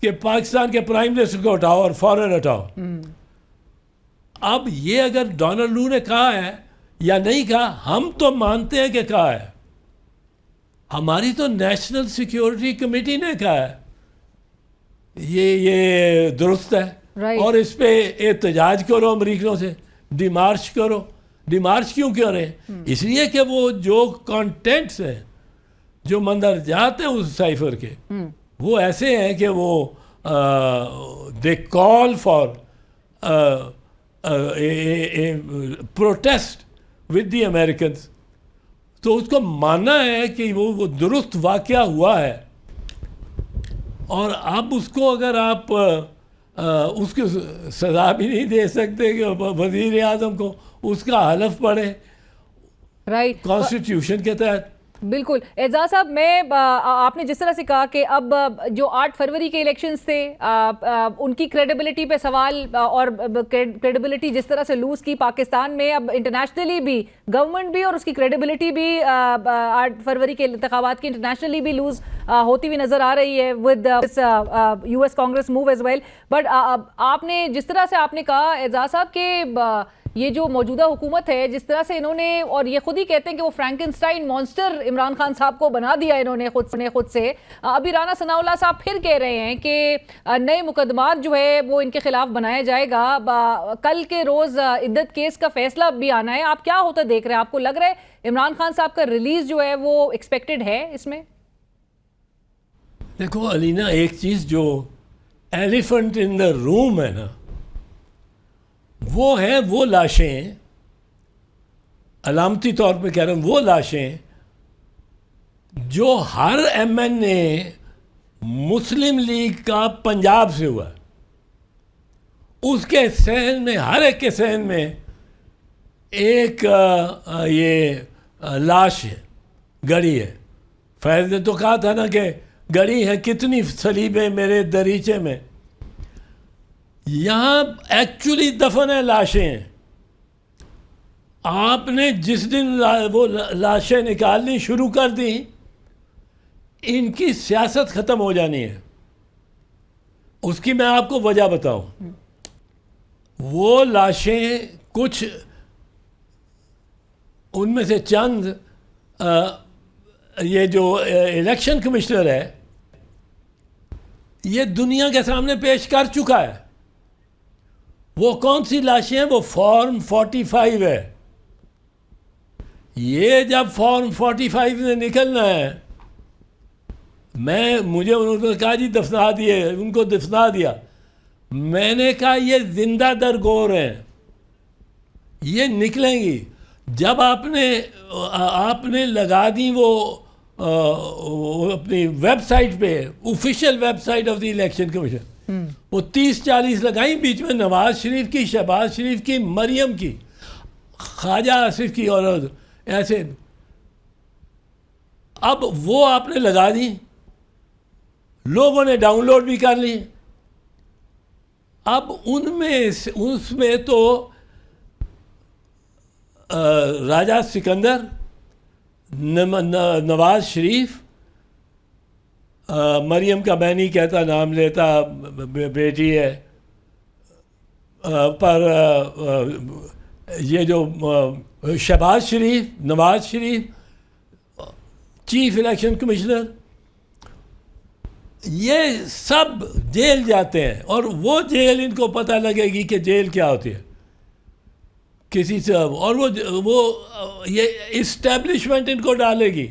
कि पाकिस्तान के प्राइम मिनिस्टर को हटाओ और फौरन हटाओ। अब ये अगर डोनाल्ड लू ने कहा है, या नहीं कहा, हम तो मानते हैं कि कहा है। हमारी तो नेशनल सिक्योरिटी कमेटी ने कहा है ये दुरुस्त है। Right. और इस पे एहतजाज करो अमरीकियों से, डिमार्च करो। डिमार्च क्यों करें? इसलिए कि वो जो कंटेंट्स हैं, जो मंदरजात हैं उस साइफर के, वो ऐसे हैं कि वो they call for protest with the Americans. तो उसको मानना है कि वो दुरुस्त वाक़या हुआ है, और अब उसको अगर आप उसको सज़ा भी नहीं दे सकते कि वज़ीर आज़म को उसका हलफ पड़े राइट कॉन्स्टिट्यूशन के तहत। बिल्कुल। एजाज साहब, मैं आपने जिस तरह से कहा कि अब जो 8 फरवरी के इलेक्शंस थे उनकी क्रेडिबिलिटी पे सवाल, और क्रेडिबिलिटी जिस तरह से लूज़ की पाकिस्तान में, अब इंटरनेशनली भी गवर्नमेंट भी और उसकी क्रेडिबिलिटी भी 8 फरवरी के इंतखाबात की इंटरनेशनली भी लूज़ होती हुई नज़र आ रही है with US Congress move as well. But आपने जिस तरह से आपने कहा एजाज साहब कि ये जो मौजूदा हुकूमत है, जिस तरह से इन्होंने, और ये खुद ही कहते हैं कि वो फ्रैंकेनस्टाइन मॉन्स्टर इमरान खान साहब को बना दिया इन्होंने खुद से। अभी राना सनाउल्लाह साहब फिर कह रहे हैं कि नए मुकदमात जो है वो इनके खिलाफ बनाया जाएगा। कल के रोज़ इद्दत केस का फैसला भी आना है। आप क्या होता देख रहे हैं? आपको लग रहा है इमरान खान साहब का रिलीज जो है वो एक्सपेक्टेड है इसमें? देखो अलीना, एक चीज़ जो एलिफेंट इन द रूम है ना, वो है वो लाशें, अलामती तौर पे कह रहा हूँ, वो लाशें जो हर MNA मुस्लिम लीग का पंजाब से हुआ, उसके सहन में, हर एक के सहन में एक ये लाश है, गड़ी है। फैज़ ने तो कहा था ना कि गड़ी है कितनी सलीबें मेरे दरीचे में। यहाँ एक्चुअली दफन है, लाशें हैं। आपने जिस दिन वो लाशें निकालनी शुरू कर दी, इनकी सियासत ख़त्म हो जानी है। उसकी मैं आपको वजह बताऊं। वो लाशें, कुछ उनमें से चंद ये जो इलेक्शन कमिश्नर है, ये दुनिया के सामने पेश कर चुका है। वो कौन सी लाशें हैं? वो फॉर्म 45 है। ये जब फॉर्म 45 में निकलना है, मुझे उन्होंने कहा जी दफना दिए, उनको दफना दिया। मैंने कहा ये जिंदा दरगोर हैं, ये निकलेंगी। जब आपने लगा दी वो अपनी वेबसाइट पे, official website of the election commission, वो 30-40 लगाई, बीच में नवाज शरीफ की, शहबाज शरीफ की, मरियम की, ख्वाजा आसिफ की, और ऐसे। अब वो आपने लगा दी, लोगों ने डाउनलोड भी कर ली। अब उसमें तो राजा सिकंदर, नवाज शरीफ, मरियम का मैं नहीं कहता, नाम लेता, बेटी है, पर ये जो शहबाज शरीफ, Nawaz Sharif, chief election commissioner, ये सब जेल जाते हैं। और वो जेल, इनको पता लगेगी कि जेल क्या होती है किसी से, और वो ये इस्टेब्लिशमेंट इनको डालेगी।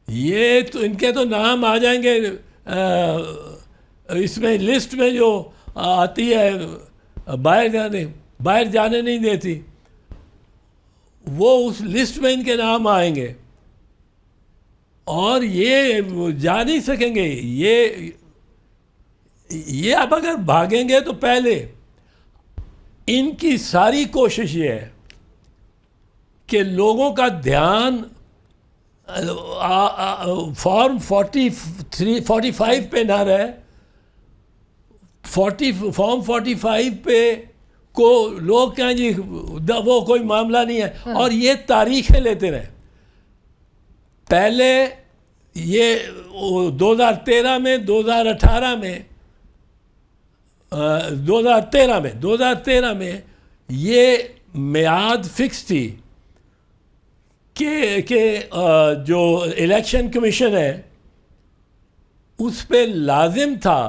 ये तो इनके तो नाम आ जाएंगे इसमें, लिस्ट में जो आती है, बाहर जाने नहीं देती, वो उस लिस्ट में इनके नाम आएंगे, और ये जा नहीं सकेंगे। ये अब अगर भागेंगे तो पहले इनकी सारी कोशिश ये है कि लोगों का ध्यान फॉर्म 45 पे ना रहे। फॉर्म 45 पे को लोग कहें जी वो कोई मामला नहीं है, हाँ। और ये तारीखें लेते रहे। पहले ये 2013 में, 2018 में, 2013 में ये मियाद फिक्स थी कि जो इलेक्शन कमीशन है उस पे लाजिम था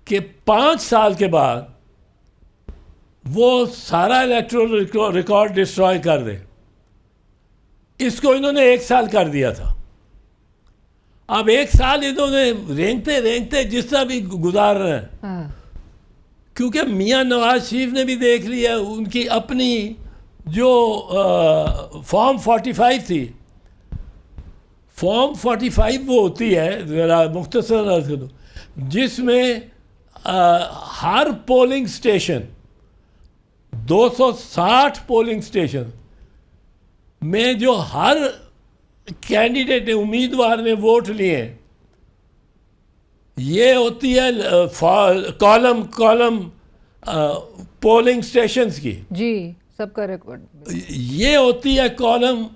कि 5 साल के बाद वो सारा इलेक्टोरल रिकॉर्ड डिस्ट्रॉय कर दे। इसको इन्होंने 1 साल कर दिया था। अब 1 साल इन्होंने रेंगते रेंगते जिस तरह भी गुजार रहे हैं, क्योंकि मियां नवाज शरीफ ने भी देख लिया उनकी अपनी जो फॉर्म 45 थी। फॉर्म 45 वो होती है, ज़रा मुख्तसर अर्ज़ कर दूं, जिसमें हर पोलिंग स्टेशन 260 पोलिंग स्टेशन में जो हर कैंडिडेट ने, उम्मीदवार ने वोट लिए, ये होती है कॉलम पोलिंग स्टेशंस की। जी, सबका रिकॉर्ड। ये होती है कॉलम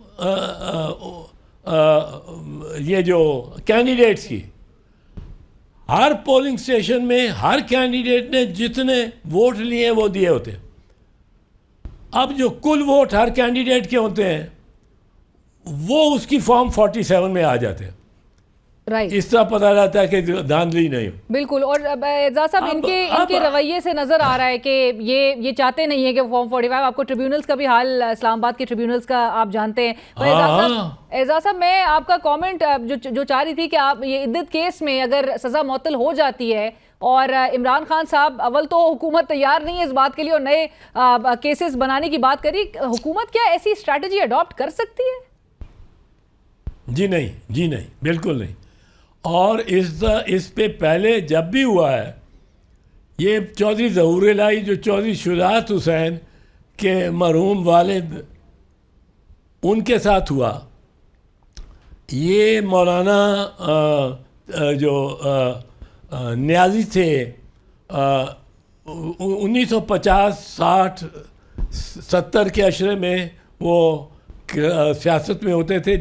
ये जो कैंडिडेट्स की। हर पोलिंग स्टेशन में हर कैंडिडेट ने जितने वोट लिए वो दिए होते हैं। अब जो कुल वोट हर कैंडिडेट के होते हैं वो उसकी फॉर्म 47 में आ जाते हैं। राइट, इस तरह पता रहता है कि धांधली नहीं हो। बिल्कुल। और एजाज साहब, इनके रवैये से नजर आ रहा है कि ये चाहते नहीं है कि फॉर्म 45, आपको ट्रिब्यूनल्स का भी हाल, इस्लामाबाद के ट्रिब्यूनल्स का आप जानते हैं। पर एजाज साहब, मैं आपका कमेंट जो चाह रही थी कि आप ये इद्दत केस में अगर सजा मुअत्तल हो जाती है और इमरान खान साहब, अव्वल तो हुकूमत तैयार नहीं है इस बात के लिए और नए केसेस बनाने की बात करी, हुकूमत क्या ऐसी स्ट्रैटेजी अडॉप्ट कर सकती है? जी नहीं, बिल्कुल नहीं। और इस पे पहले जब भी हुआ है, ये चौधरी ज़हूर इलाही जो चौधरी शुजात हुसैन के मरहूम वालिद, उनके साथ हुआ, ये मौलाना जो न्याजी थे 1950, 60, 70 के अशरे में वो सियासत में होते थे।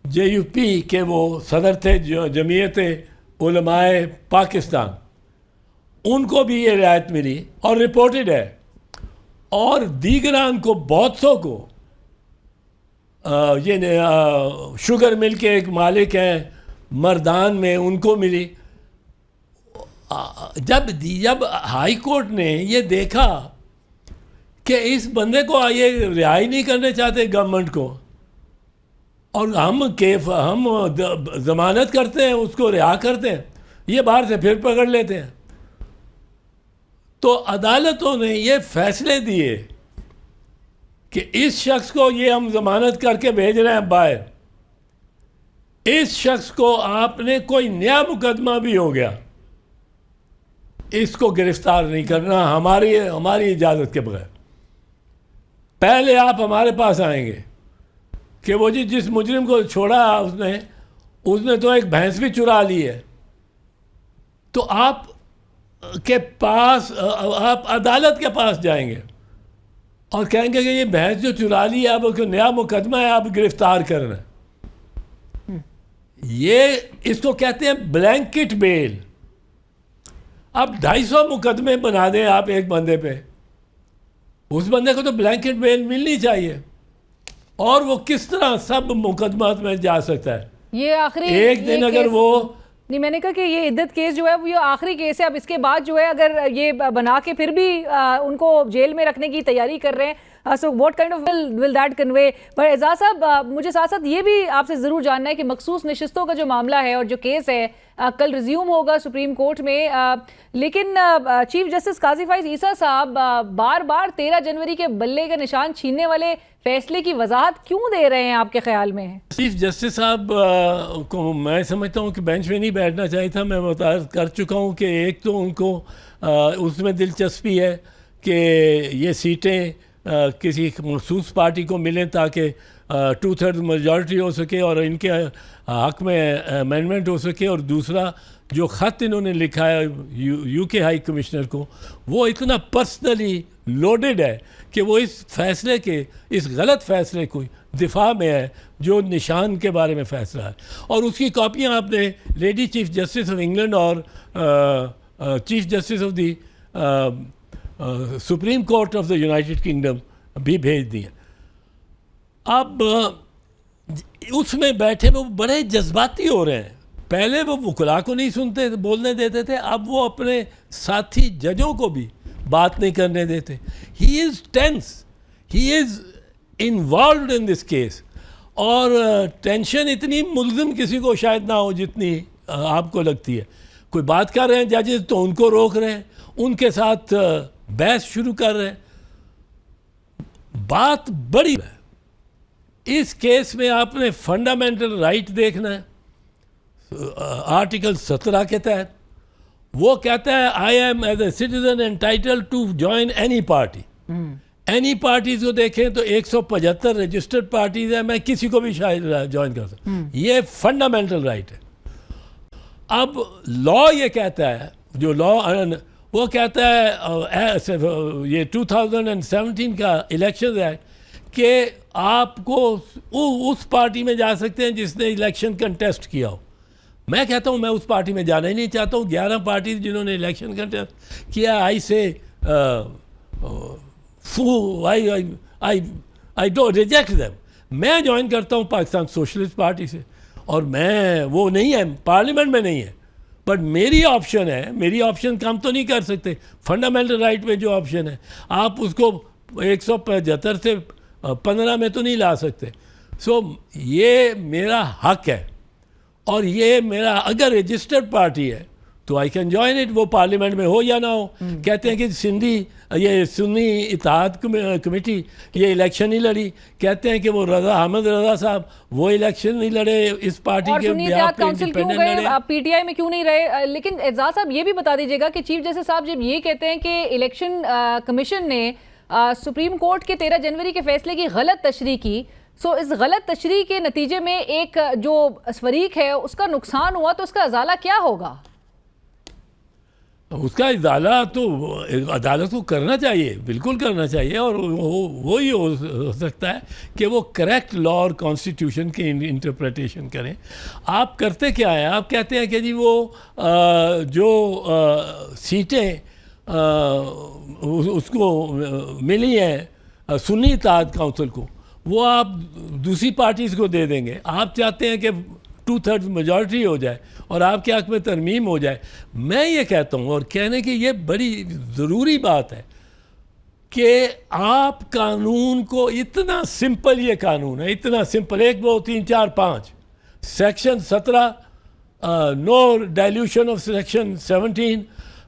JUP के वो सदर थे, जो जमीयत उलमाए पाकिस्तान, उनको भी ये रियायत मिली और रिपोर्टेड है। और दीगरान को, बहुत सौ को, ये शुगर मिल के एक मालिक हैं मर्दान में, उनको मिली। जब हाई कोर्ट ने ये देखा कि इस बंदे को ये रिहाई नहीं करने चाहते गवर्नमेंट को, और हम ज़मानत करते हैं, उसको रिहा करते हैं, ये बाहर से फिर पकड़ लेते हैं, तो अदालतों ने ये फैसले दिए कि इस शख्स को ये हम ज़मानत करके भेज रहे हैं बाहर, इस शख्स को आपने कोई नया मुकदमा भी हो गया, इसको गिरफ्तार नहीं करना हमारी इजाज़त के बगैर। पहले आप हमारे पास आएंगे कि वो जी जिस मुजरिम को छोड़ा उसने तो एक भैंस भी चुरा ली है, तो आप के पास, आप अदालत के पास जाएंगे और कहेंगे कि ये भैंस जो चुरा ली है, अब उसको नया मुकदमा है, आप गिरफ्तार करना। ये इसको कहते हैं ब्लैंकेट बेल। अब 250 मुकदमे बना दें आप एक बंदे पे, उस बंदे को तो ब्लैंकेट बेल मिलनी चाहिए, और वो किस तरह सब मुकदमात में जा सकता है। ये आखिरी एक दिन अगर वो नहीं, मैंने कहा कि ये इद्दत केस जो है वो ये आखिरी केस है। अब इसके बाद जो है अगर ये बना के फिर भी उनको जेल में रखने की तैयारी कर रहे हैं, so what kind of will that convey. पर एजाज साहब, मुझे साथ साथ ये भी आपसे ज़रूर जानना है कि मखसूस नशिस्तों का जो मामला है और जो केस है कल रिज्यूम होगा सुप्रीम कोर्ट में, लेकिन चीफ जस्टिस काजी फाइज ईसा साहब बार बार 13 जनवरी के बल्ले का निशान छीनने वाले फैसले की वजाहत क्यों दे रहे हैं आपके ख्याल में? चीफ जस्टिस साहब को मैं समझता हूँ कि बेंच में नहीं बैठना चाहिए था। मैं बता कर चुका हूँ कि एक तो उनको उसमें दिलचस्पी है कि ये सीटें किसी मखसूस पार्टी को मिलें ताकि 2/3 मेजॉरिटी हो सके और इनके हक में अमेंडमेंट हो सके। और दूसरा जो ख़त इन्होंने लिखा है यूके हाई कमिश्नर को, वो इतना पर्सनली लोडेड है कि वो इस फैसले के, इस गलत फैसले को दिफा में है जो निशान के बारे में फैसला है। और उसकी कॉपियाँ आपने lady chief justice of England और chief justice of the supreme court of the United Kingdom भी भेज दिए। अब उसमें बैठे वो बड़े जज्बाती हो रहे हैं। पहले वो वकला को नहीं सुनते बोलने देते थे, अब वो अपने साथी जजों को भी बात नहीं करने देते। He is tense, he is involved in this case. और टेंशन इतनी मुल्ज़िम किसी को शायद ना हो जितनी आपको लगती है। कोई बात कर रहे हैं जजेस तो उनको रोक रहे हैं, उनके साथ बहस शुरू कर रहे हैं। बात बड़ी है। इस केस में आपने फंडामेंटल राइट देखना है। आर्टिकल 17 के तहत वो कहता है I am as a citizen entitled to join any party. Any parties को देखें तो 175 रजिस्टर्ड पार्टीज हैं, मैं किसी को भी शायद ज्वाइन कर सकता हूँ। ये फंडामेंटल राइट है। अब लॉ ये कहता है, जो लॉ वो कहता है ये 2017 का इलेक्शन एक्ट कि आपको उस पार्टी में जा सकते हैं जिसने इलेक्शन कंटेस्ट किया हो। मैं कहता हूँ मैं उस पार्टी में जाना ही नहीं चाहता हूँ। 11 पार्टी जिन्होंने इलेक्शन कंटेस्ट किया, आई डोंट रिजेक्ट देम। मैं ज्वाइन करता हूँ पाकिस्तान सोशलिस्ट पार्टी से, और मैं वो नहीं है, पार्लियामेंट में नहीं है, बट मेरी ऑप्शन है। मेरी ऑप्शन काम तो नहीं कर सकते। फंडामेंटल राइट में जो ऑप्शन है आप उसको 175 से 15 में तो नहीं ला सकते। सो ये मेरा हक है, और ये मेरा अगर रजिस्टर्ड पार्टी है तो आई कैन जॉइन इट, वो पार्लियामेंट में हो या ना हो। कहते हैं कि सुन्नी इत्तेहाद कमेटी ये इलेक्शन नहीं लड़ी। कहते हैं कि वो अहमद रजा साहब वो इलेक्शन नहीं लड़े इस पार्टी के सुन्नी इत्तेहाद काउंसिल क्यों गए, पीटीआई में क्यों नहीं रहे? लेकिन एजाज साहब ये भी बता दीजिएगा कि चीफ जस्टिस साहब जब ये कहते हैं कि इलेक्शन कमीशन ने सुप्रीम कोर्ट के 13 जनवरी के फैसले की गलत तशरीह की, सो इस गलत तशरीह के नतीजे में एक जो फरीक है उसका नुकसान हुआ, तो उसका अजाला क्या होगा? उसका इजाला तो अदालत को करना चाहिए, बिल्कुल करना चाहिए, और वो ही हो सकता है कि वो करेक्ट लॉ और कॉन्स्टिट्यूशन की इंटरप्रिटेशन करें। आप करते क्या हैं? आप कहते हैं कि जी वो जो सीटें उसको मिली हैं सुन्नी इत्तेहाद काउंसिल को, वो आप दूसरी पार्टीज़ को दे देंगे। आप चाहते हैं कि 2/3 मेजॉरिटी हो जाए और आपके हक़ में तरमीम हो जाए। मैं ये कहता हूँ, और कहने की ये बड़ी ज़रूरी बात है कि आप कानून को इतना सिंपल, ये कानून है इतना simple, 1 2 3 4 5 section 17 no dilution of section 17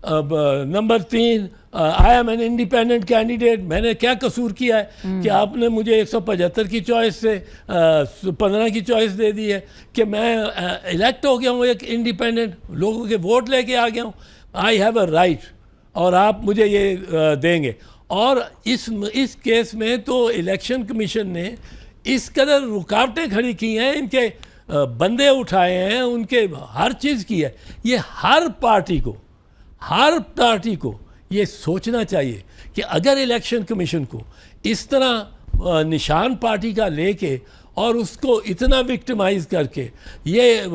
number 3 I am an independent candidate. मैंने क्या कसूर किया है कि आपने मुझे 175 की चॉइस से 15 की चॉइस दे दी है कि मैं इलेक्ट हो गया हूँ, एक इंडिपेंडेंट लोगों के वोट लेके आ गया हूँ। आई हैव अ राइट, और आप मुझे ये देंगे। और इस केस में तो इलेक्शन कमीशन ने इस कदर रुकावटें खड़ी की हैं, इनके बंदे उठाए हैं, उनके हर चीज़ की है। ये हर पार्टी को ये सोचना चाहिए कि अगर इलेक्शन कमीशन को इस तरह निशान पार्टी का लेके और उसको इतना विक्टिमाइज करके ये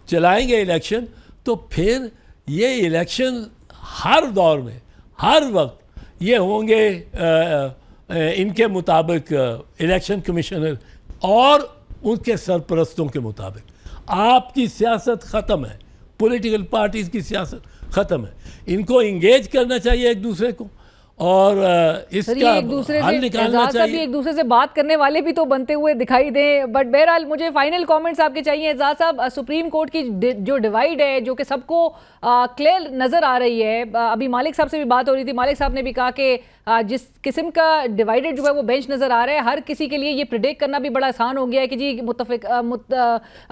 चलाएंगे इलेक्शन, तो फिर ये इलेक्शन हर दौर में हर वक्त ये होंगे इनके मुताबिक, इलेक्शन कमिश्नर और उनके सरपरस्तों के मुताबिक। आपकी सियासत ख़त्म है, पॉलिटिकल पार्टीज़ की सियासत ख़त्म है। इनको इंगेज करना चाहिए एक दूसरे को, और इसका हल निकालना चाहिए। एक दूसरे से बात करने वाले भी तो बनते हुए दिखाई दें। बट बहरहाल मुझे फाइनल कमेंट्स आपके चाहिए एजाज साहब। सुप्रीम कोर्ट की जो डिवाइड है, जो कि सबको क्लियर नज़र आ रही है, अभी मालिक साहब से भी बात हो रही थी, मालिक साहब ने भी कहा कि जिस किस्म का डिवाइडेड जो है वो बेंच नज़र आ रहा है, हर किसी के लिए ये प्रिडिक्ट करना भी बड़ा आसान हो गया है कि जी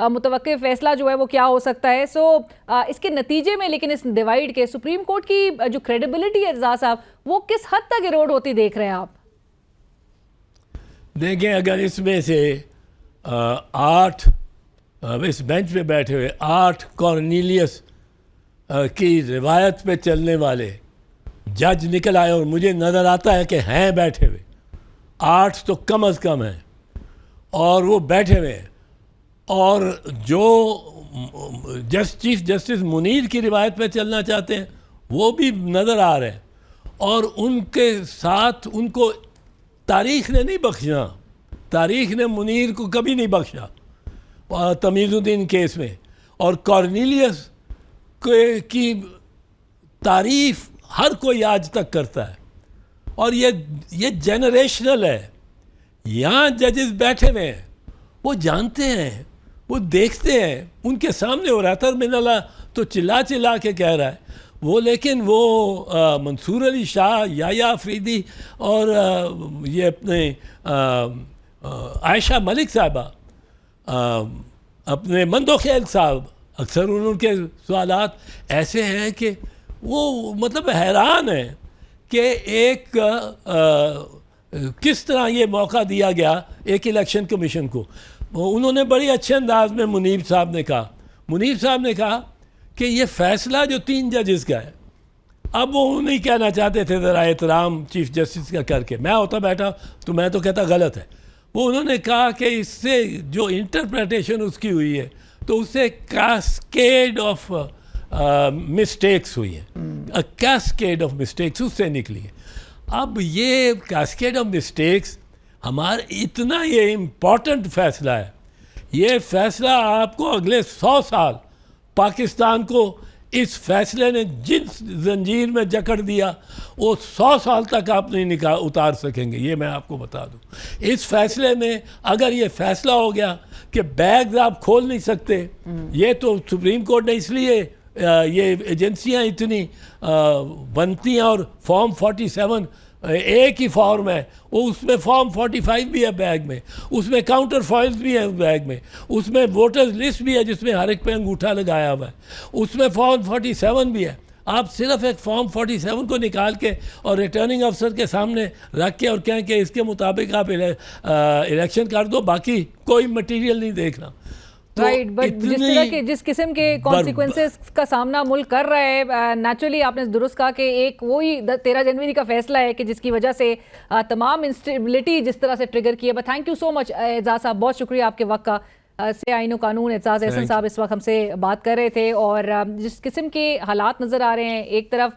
मुतवक्किल फैसला जो है वो क्या हो सकता है। सो इसके नतीजे में लेकिन इस डिवाइड के सुप्रीम कोर्ट की जो क्रेडिबिलिटी है एजाज साहब, वो किस हद तक इरोड होती देख रहे हैं आप? देखें, अगर इसमें से 8 इस बेंच पे बैठे हुए 8 कॉर्नेलियस की रिवायत पे चलने वाले जज निकल आए, और मुझे नज़र आता है कि हैं बैठे हुए 8 तो कम अज़ कम हैं, और वो बैठे हुए हैं, और जो चीफ जस्टिस मुनीर की रिवायत पे चलना चाहते हैं वो भी नज़र आ रहे हैं, और उनके साथ उनको तारीख़ ने नहीं बख्शा, तारीख़ ने मुनीर को कभी नहीं बख्शा तमीज़ुद्दीन केस में। और कॉर्नेलियस की तारीफ़ हर कोई आज तक करता है, और ये जनरेशनल है। यहाँ जजेस बैठे हुए हैं, वो जानते हैं, वो देखते हैं, उनके सामने हो रहा था। मिनला तो चिल्ला चिल्ला के कह रहा है वो, लेकिन वो मंसूर अली शाह, याया अफरीदी और ये अपने आयशा मलिक साहबा, अपने मंदोखेल साहब, अक्सर उनके सवालात ऐसे हैं कि वो मतलब हैरान है कि एक किस तरह ये मौका दिया गया एक इलेक्शन कमीशन को। उन्होंने बड़ी अच्छे अंदाज में मुनीब साहब ने कहा कि ये फ़ैसला जो 3 जजेस का है, अब वो नहीं कहना चाहते थे ज़रा एहतराम चीफ जस्टिस का करके, मैं होता बैठा तो मैं तो कहता गलत है। वो उन्होंने कहा कि इससे जो इंटरप्रिटेशन उसकी हुई है तो उससे कैस्केड ऑफ मिस्टेक्स हुई है, कैस्केड ऑफ मिस्टेक्स उससे निकली है। अब ये कैस्केड ऑफ मिस्टेक्स हमारा इतना ये इम्पॉर्टेंट फ़ैसला है, ये फ़ैसला आपको अगले 100 साल पाकिस्तान को इस फैसले ने जिस जंजीर में जकड़ दिया वो 100 साल तक आप नहीं उतार सकेंगे, ये मैं आपको बता दूं। इस फैसले में अगर ये फैसला हो गया कि बैग्स आप खोल नहीं सकते, ये तो सुप्रीम कोर्ट ने इसलिए ये एजेंसियां इतनी बनती हैं, और फॉर्म 47 एक ही फॉर्म है, वो उसमें फॉर्म 45 भी है बैग में, उसमें काउंटर फॉइल्स भी है बैग में, उसमें वोटर्स लिस्ट भी है जिसमें हर एक पे अंगूठा लगाया हुआ है, उसमें फॉर्म 47 भी है। आप सिर्फ एक फॉर्म 47 को निकाल के और रिटर्निंग अफसर के सामने रख के और कहें कि इसके मुताबिक आप इलेक्शन कर दो, बाकी कोई मटीरियल नहीं देखना। राइट, बट जिस किस्म के कॉन्सिक्वेंसेस का सामना मुल्क कर रहा है, नेचुरली आपने दुरुस्त कहा कि एक वही 13 जनवरी का फैसला है कि जिसकी वजह से तमाम इंस्टेबिलिटी जिस तरह से ट्रिगर की है। But thank you so much Ejaz साहब, बहुत शुक्रिया आपके वक्त का। से आईन कानून एजाज एहसन साहब इस वक्त हमसे बात कर रहे थे, और जिस किस्म के हालात नज़र आ रहे हैं, एक तरफ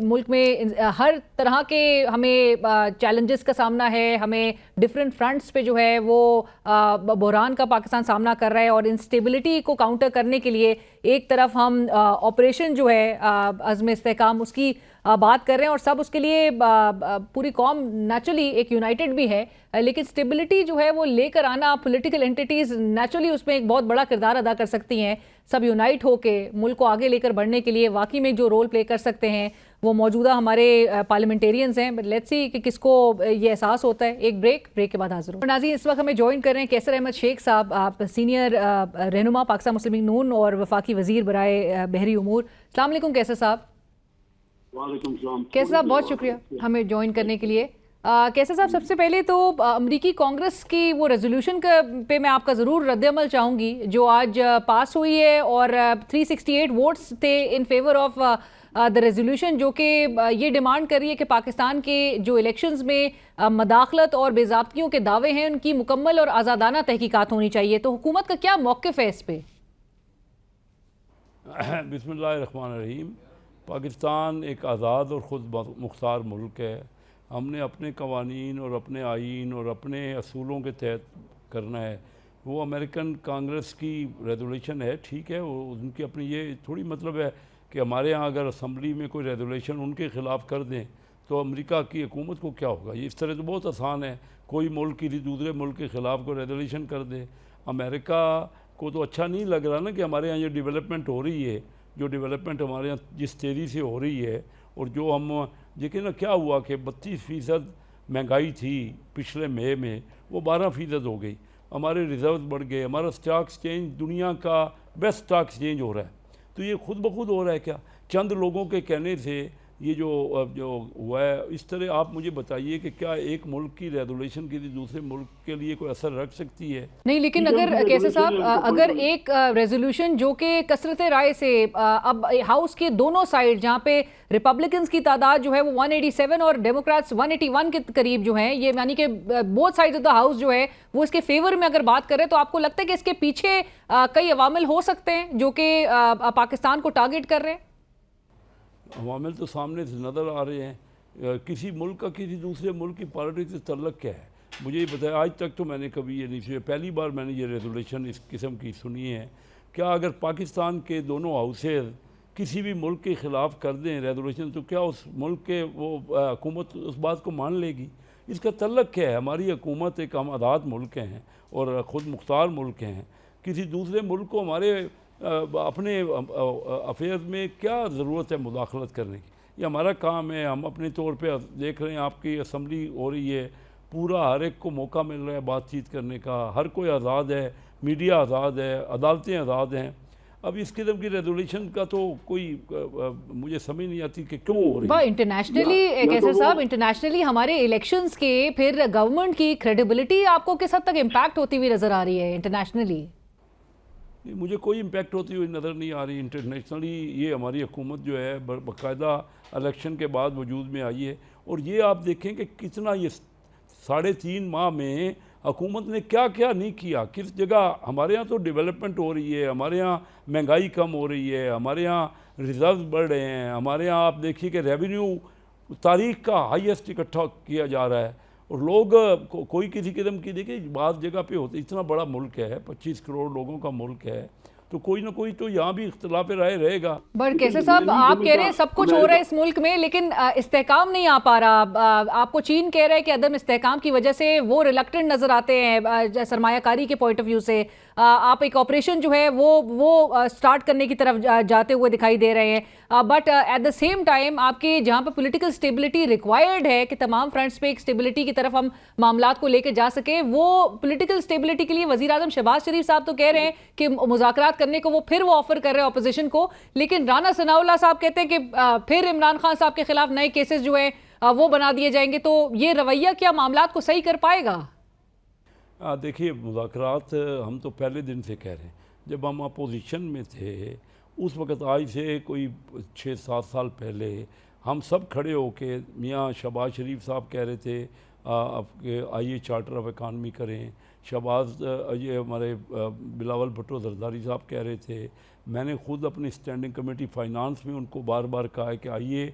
मुल्क में हर तरह के हमें चैलेंजेस का सामना है, हमें डिफरेंट फ्रंट्स पे जो है वो बहरान का पाकिस्तान सामना कर रहा है, और इंस्टेबिलिटी को काउंटर करने के लिए एक तरफ हम ऑपरेशन जो है अज़्म इस्तेहकाम उसकी बात कर रहे हैं, और सब उसके लिए पूरी कौम नेचुरली एक यूनाइटेड भी है, लेकिन स्टेबिलिटी जो है वो लेकर आना पॉलिटिकल एंटिटीज़ नेचुरली उसमें एक बहुत बड़ा किरदार अदा कर सकती हैं। सब यूनाइट होके मुल्क को आगे लेकर बढ़ने के लिए वाकई में जो रोल प्ले कर सकते हैं वो मौजूदा हमारे पार्लियामेंटेरियंस हैं। बट लेट्स सी कि किसको ये एहसास होता है। एक ब्रेक के बाद हाजिर हूँ। नाज़रीन, इस वक्त हमें ज्वाइन कर रहे हैं कैसर अहमद शेख साहब, आप सीनियर रहनुमा पाकिस्तान मुस्लिम लीग नून और वफाकी वज़ीर बराए बहरी उमूर। अस्सलाम वालेकुम कैसर साहब। कैसर साहब, बहुत शुक्रिया हमें ज्वाइन करने के लिए। कैसर साहब, सबसे पहले तो अमरीकी कांग्रेस की वो रेजोल्यूशन पे मैं आपका ज़रूर रद्द-ए-अमल चाहूँगी जो आज पास हुई है, और 368 वोट्स थे in favour of the resolution, जो कि ये डिमांड कर रही है कि पाकिस्तान के जो इलेक्शंस में मदाखलत और बेज़ाब्तियों के दावे हैं उनकी मुकम्मल और आज़ादाना तहकीकात होनी चाहिए। तो हुकूमत का क्या मौक़िफ़ है इस पर? बिस्मिल्लाहिर्रहमानिर्रहीम। पाकिस्तान एक आज़ाद और ख़ुद मुख्तार मुल्क है। हमने अपने कवानीन और अपने आइन और अपने असूलों के तहत करना है। वो अमेरिकन कांग्रेस की रेजोल्यूशन है, ठीक है, वो उनकी अपनी ये थोड़ी मतलब है कि हमारे यहाँ अगर असम्बली में कोई रेजोल्यूशन उनके ख़िलाफ़ कर दें तो अमेरिका की हुकूमत को क्या होगा। ये इस तरह तो बहुत आसान है, कोई मुल्क की दूसरे मुल्क के ख़िलाफ़ कोई रेजोल्यूशन कर दे। अमेरिका को तो अच्छा नहीं लग रहा ना कि हमारे यहाँ जो डेवलपमेंट हो रही है, जो डेवलपमेंट हमारे यहाँ जिस तेज़ी से हो रही है, और जो हम देखिए ना क्या हुआ कि 32% महंगाई थी पिछले मई में, वो 12% हो गई। हमारे रिज़र्व बढ़ गए, हमारा स्टॉक एक्सचेंज दुनिया का बेस्ट स्टॉक एक्सचेंज हो रहा है। तो ये खुद ब खुद हो रहा है क्या? चंद लोगों के कहने से ये जो हुआ है, इस तरह आप मुझे बताइए कि क्या एक मुल्क की रेजोल्यूशन किसी दूसरे मुल्क के लिए कोई असर रख सकती है? नहीं, लेकिन अगर कैसे साहब, अगर एक रेजोल्यूशन जो कि कसरत राय से अब हाउस के दोनों साइड, जहाँ पे रिपब्लिकन्स की तादाद जो है वो 187 और डेमोक्रेट्स 181 के करीब जो हैं, ये यानी कि both side of the house जो है वो इसके फेवर में अगर बात करें, तो आपको लगता है कि इसके पीछे कई अवामिल हो सकते हैं जो कि पाकिस्तान को टारगेट कर रहे हैं? अवामिल तो सामने से नज़र आ रहे हैं। किसी मुल्क का किसी दूसरे मुल्क की पॉलिटिक्स से तल्लक क्या है, मुझे ये बताया। आज तक तो मैंने कभी ये नहीं सुना, पहली बार मैंने ये रेजोल्यूशन इस किस्म की सुनी है। क्या अगर पाकिस्तान के दोनों हाउसेज किसी भी मुल्क के ख़िलाफ़ कर दें रेजोल्यूशन, तो क्या उस मुल्क के वो हुकूमत उस बात को मान लेगी? इसका तल्लक क्या है? हमारी हुकूमत एक हम आज़ाद मुल्क हैं और ख़ुद मुख्तार मुल्क हैं। किसी दूसरे मुल्क को हमारे अपने अफेयर्स में क्या ज़रूरत है मुदाखलत करने की? ये हमारा काम है। हम अपने तौर पे देख रहे हैं आपकी असम्बली हो रही है, पूरा हर एक को मौका मिल रहा है बातचीत करने का, हर कोई आज़ाद है, मीडिया आज़ाद है, अदालतें आज़ाद हैं। अब इस किस्म की रेजोल्यूशन का तो कोई मुझे समझ नहीं आती कि क्यों हो रही है। इंटरनेशनली कैसर साहब, इंटरनेशनली हमारे इलेक्शंस के फिर गवर्नमेंट की क्रेडिबिलिटी आपको किस हद तक इम्पैक्ट होती हुई नज़र आ रही है इंटरनेशनली? मुझे कोई इम्पेक्ट होती हुई नज़र नहीं आ रही इंटरनेशनली। ये हमारी हुकूमत जो है बाकायदा इलेक्शन के बाद वजूद में आई है। और ये आप देखें कि कितना ये 3.5 माह में हुकूमत ने क्या क्या नहीं किया। किस जगह हमारे यहाँ तो डेवलपमेंट हो रही है, हमारे यहाँ महंगाई कम हो रही है, हमारे यहाँ रिजर्व बढ़ रहे हैं, हमारे यहाँ आप देखिए कि रेवेन्यू तारीख का हाईएस्ट इकट्ठा किया जा रहा है। और लोग कोई किसी किस्म की देखिए बात जगह पे होती, इतना बड़ा मुल्क है, 25 करोड़ लोगों का मुल्क है, तो कोई ना कोई तो यहाँ भी इख्तिलाफ राय रहेगा। बट कैसे साहब, आप कह रहे हैं सब कुछ हो रहा है इस मुल्क में, लेकिन इस्तेहकाम नहीं आ पा रहा। आपको चीन कह रहा है कि अदम इस्तेहकाम की वजह से वो रिलक्टेंट नजर आते हैं सरमायाकारी के पॉइंट ऑफ व्यू से। आप एक ऑपरेशन जो है वो स्टार्ट करने की तरफ जाते हुए दिखाई दे रहे हैं, but at the same time आपके जहाँ पर पॉलिटिकल स्टेबिलिटी रिक्वायर्ड है कि तमाम फ्रंट्स पे एक स्टेबिलिटी की तरफ हम मामलात को लेकर जा सके, वो पॉलिटिकल स्टेबिलिटी के लिए वजीर आजम शहबाज शरीफ साहब तो कह रहे हैं कि मुज़ाकरात करने को वो ऑफर कर रहे हैं अपोजिशन को, लेकिन राना सनाउल्लाह साहब कहते हैं कि फिर इमरान खान साहब के खिलाफ नए केसेस जो है वो बना दिए जाएंगे। तो ये रवैया क्या मामलात को सही कर पाएगा? देखिए, मुज़ाकरात हम तो पहले दिन से कह रहे हैं, जब हम अपोजिशन में थे उस वक़्त आज से कोई 6-7 साल पहले हम सब खड़े होके मियाँ शहबाज शरीफ साहब कह रहे थे आपके आइए चार्टर ऑफ इकानमी करें, शहबाज ये हमारे बिलावल भुट्टो जरदारी साहब कह रहे थे, मैंने ख़ुद अपनी स्टैंडिंग कमेटी फाइनेंस में उनको बार बार कहा है कि आइए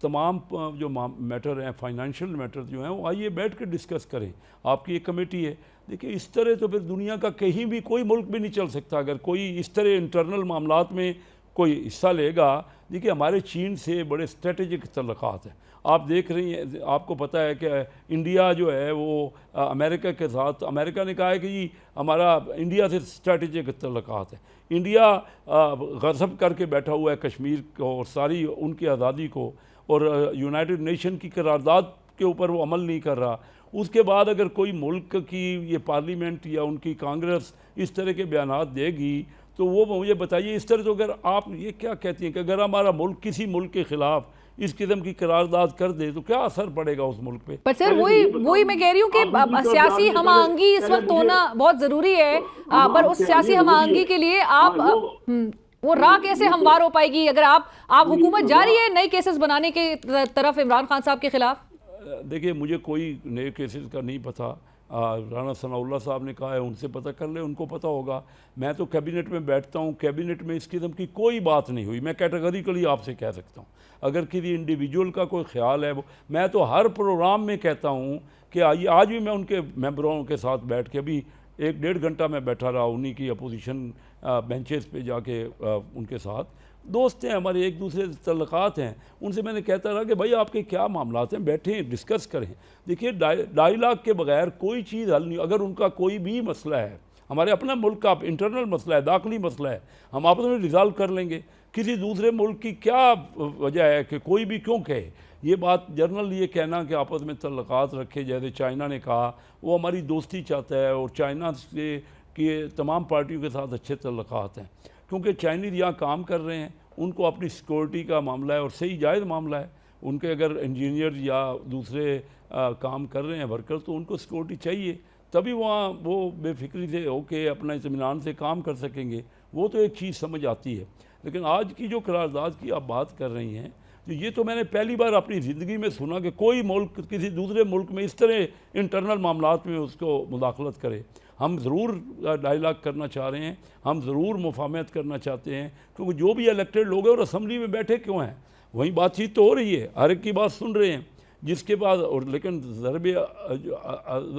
तमाम जो मैटर हैं, फाइनेंशियल मैटर जो हैं, वो आइए बैठ कर डिस्कस करें, आपकी एक कमेटी है। देखिए, इस तरह तो फिर दुनिया का कहीं भी कोई मुल्क भी नहीं चल सकता अगर कोई इस तरह इंटरनल मामलात में कोई हिस्सा लेगा। देखिए, हमारे चीन से बड़े स्ट्रेटेजिक तल्लुकात हैं। आप देख रही हैं, आपको पता है कि इंडिया जो है वो अमेरिका के साथ, अमेरिका ने कहा है कि जी हमारा इंडिया से स्ट्रेटेजिक तल्लुकात है। इंडिया गज़ब करके बैठा हुआ है कश्मीर को और सारी उनकी आज़ादी को, और यूनाइटेड नेशन की करारदाद के ऊपर वो अमल नहीं कर रहा। उसके बाद अगर कोई मुल्क की ये पार्लियामेंट या उनकी कांग्रेस इस तरह के बयानात देगी तो वो मुझे बताइए, इस तरह तो अगर आप ये क्या कहती हैं कि अगर हमारा मुल्क किसी मुल्क के ख़िलाफ़ इस किस्म की करारदाद कर दे तो क्या असर पड़ेगा उस मुल्क पे? पर सर वही मैं कह रही हूँ कि सियासी हमाहंगी इस वक्त होना बहुत ज़रूरी है, पर उस सियासी हमाहंगी के लिए आप वो राह कैसे हमवार हो पाएगी अगर आप हुकूमत जारी है नए केसेस बनाने के तरफ इमरान खान साहब के खिलाफ? देखिए, मुझे कोई नए केसेस का नहीं पता। राना सनाउल्लाह साहब ने कहा है, उनसे पता कर ले, उनको पता होगा। मैं तो कैबिनेट में बैठता हूँ, कैबिनेट में इस किस्म की कोई बात नहीं हुई। मैं कैटेगरिकली आपसे कह सकता हूँ, अगर किसी इंडिविजुअल का कोई ख्याल है, वो मैं तो हर प्रोग्राम में कहता हूँ कि आइए। आज भी मैं उनके मेंबरों के साथ बैठ के अभी 1-1.5 घंटा मैं बैठा रहा उन्हीं की अपोजिशन बेंचेस पे जाके उनके साथ। दोस्त हैं हमारे, एक दूसरे से तल्लुकात हैं। उनसे मैंने कहता रहा कि भाई आपके क्या मामलात हैं, बैठें डिस्कस करें। देखिए, डायलॉग के बगैर कोई चीज़ हल नहीं। अगर उनका कोई भी मसला है, हमारे अपना मुल्क का इंटरनल मसला है, दाखिली मसला है, हम आपस में रिजॉल्व कर लेंगे। किसी दूसरे मुल्क की क्या वजह है कि कोई भी क्यों कहे ये बात? जर्नल ये कहना कि आपस में तल्लुकात रखे, जैसे चाइना ने कहा वो हमारी दोस्ती चाहता है और चाइना से कि तमाम पार्टियों के साथ अच्छे तल्लुकात हैं, क्योंकि चाइनीज़ यहाँ काम कर रहे हैं, उनको अपनी सिक्योरिटी का मामला है और सही जायज़ मामला है। उनके अगर इंजीनियर या दूसरे काम कर रहे हैं वर्कर, तो उनको सिक्योरिटी चाहिए, तभी वहाँ वो बेफिक्री से होके अपना इत्मीनान से काम कर सकेंगे। वो तो एक चीज़ समझ आती है। लेकिन आज की जो करारदाद की आप बात कर रही हैं, तो ये तो मैंने पहली बार अपनी ज़िंदगी में सुना कि कोई मुल्क किसी दूसरे मुल्क में इस तरह इंटरनल मामलात में उसको मुदाखलत करे। हम ज़रूर डायलॉग करना चाह रहे हैं, हम ज़रूर मुफाहमत करना चाहते हैं, क्योंकि जो भी इलेक्टेड लोग हैं और असम्बली में बैठे क्यों हैं, वहीं बातचीत तो हो रही है, हर एक की बात सुन रहे हैं, जिसके बाद और लेकिन ज़रबे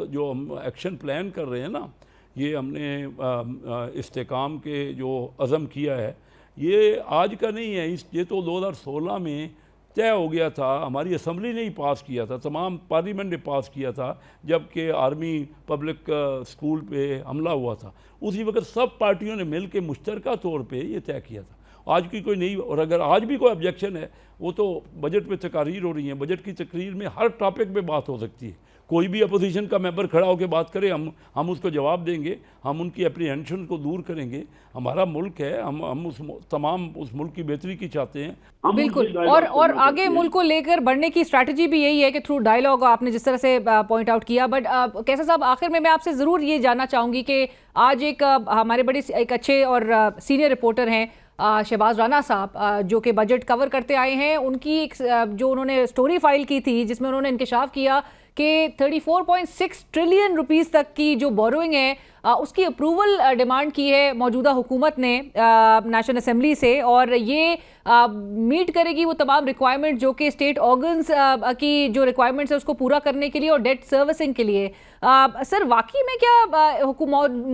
जो हम एक्शन प्लान कर रहे हैं ना, ये हमने इस्तेकाम के जो अज़म किया है, ये आज का नहीं है, ये तो 2016 में तय हो गया था, हमारी असम्बली ने ही पास किया था, तमाम पार्लियामेंट ने पास किया था, जबकि आर्मी पब्लिक स्कूल पे हमला हुआ था, उसी वक्त सब पार्टियों ने मिल के मुश्तरका तौर पे ये तय किया था। आज की कोई नहीं, और अगर आज भी कोई ऑब्जेक्शन है, वो तो बजट पे तकारीर हो रही है, बजट की तकरीर में हर टॉपिक पे बात हो सकती है, कोई भी अपोजिशन का मेंबर खड़ा होकर बात करे, हम उसको जवाब देंगे, हम उनकी एप्रीहेंशन को दूर करेंगे। हमारा मुल्क है, हम उस मुल्क की बेहतरी की चाहते हैं। बिल्कुल, और आगे मुल्क को लेकर बढ़ने की स्ट्रैटेजी भी यही है कि थ्रू डायलॉग, आपने जिस तरह से पॉइंट आउट किया। बट कैसा साहब, आखिर में मैं आपसे ज़रूर ये जानना चाहूँगी कि आज हमारे बड़े एक अच्छे और सीनियर रिपोर्टर हैं शहबाज राना साहब, जो कि बजट कवर करते आए हैं, उनकी एक जो उन्होंने स्टोरी फाइल की थी जिसमें उन्होंने इंकशाफ किया कि 34.6 ट्रिलियन रुपीस तक की जो बोरोइंग है उसकी अप्रूवल डिमांड की है मौजूदा हुकूमत ने नेशनल असेंबली से, और ये मीट करेगी वो तमाम रिक्वायरमेंट जो कि स्टेट ऑर्गन्स की जो रिक्वायरमेंट्स है उसको पूरा करने के लिए और डेट सर्विसिंग के लिए। सर, वाकई में क्या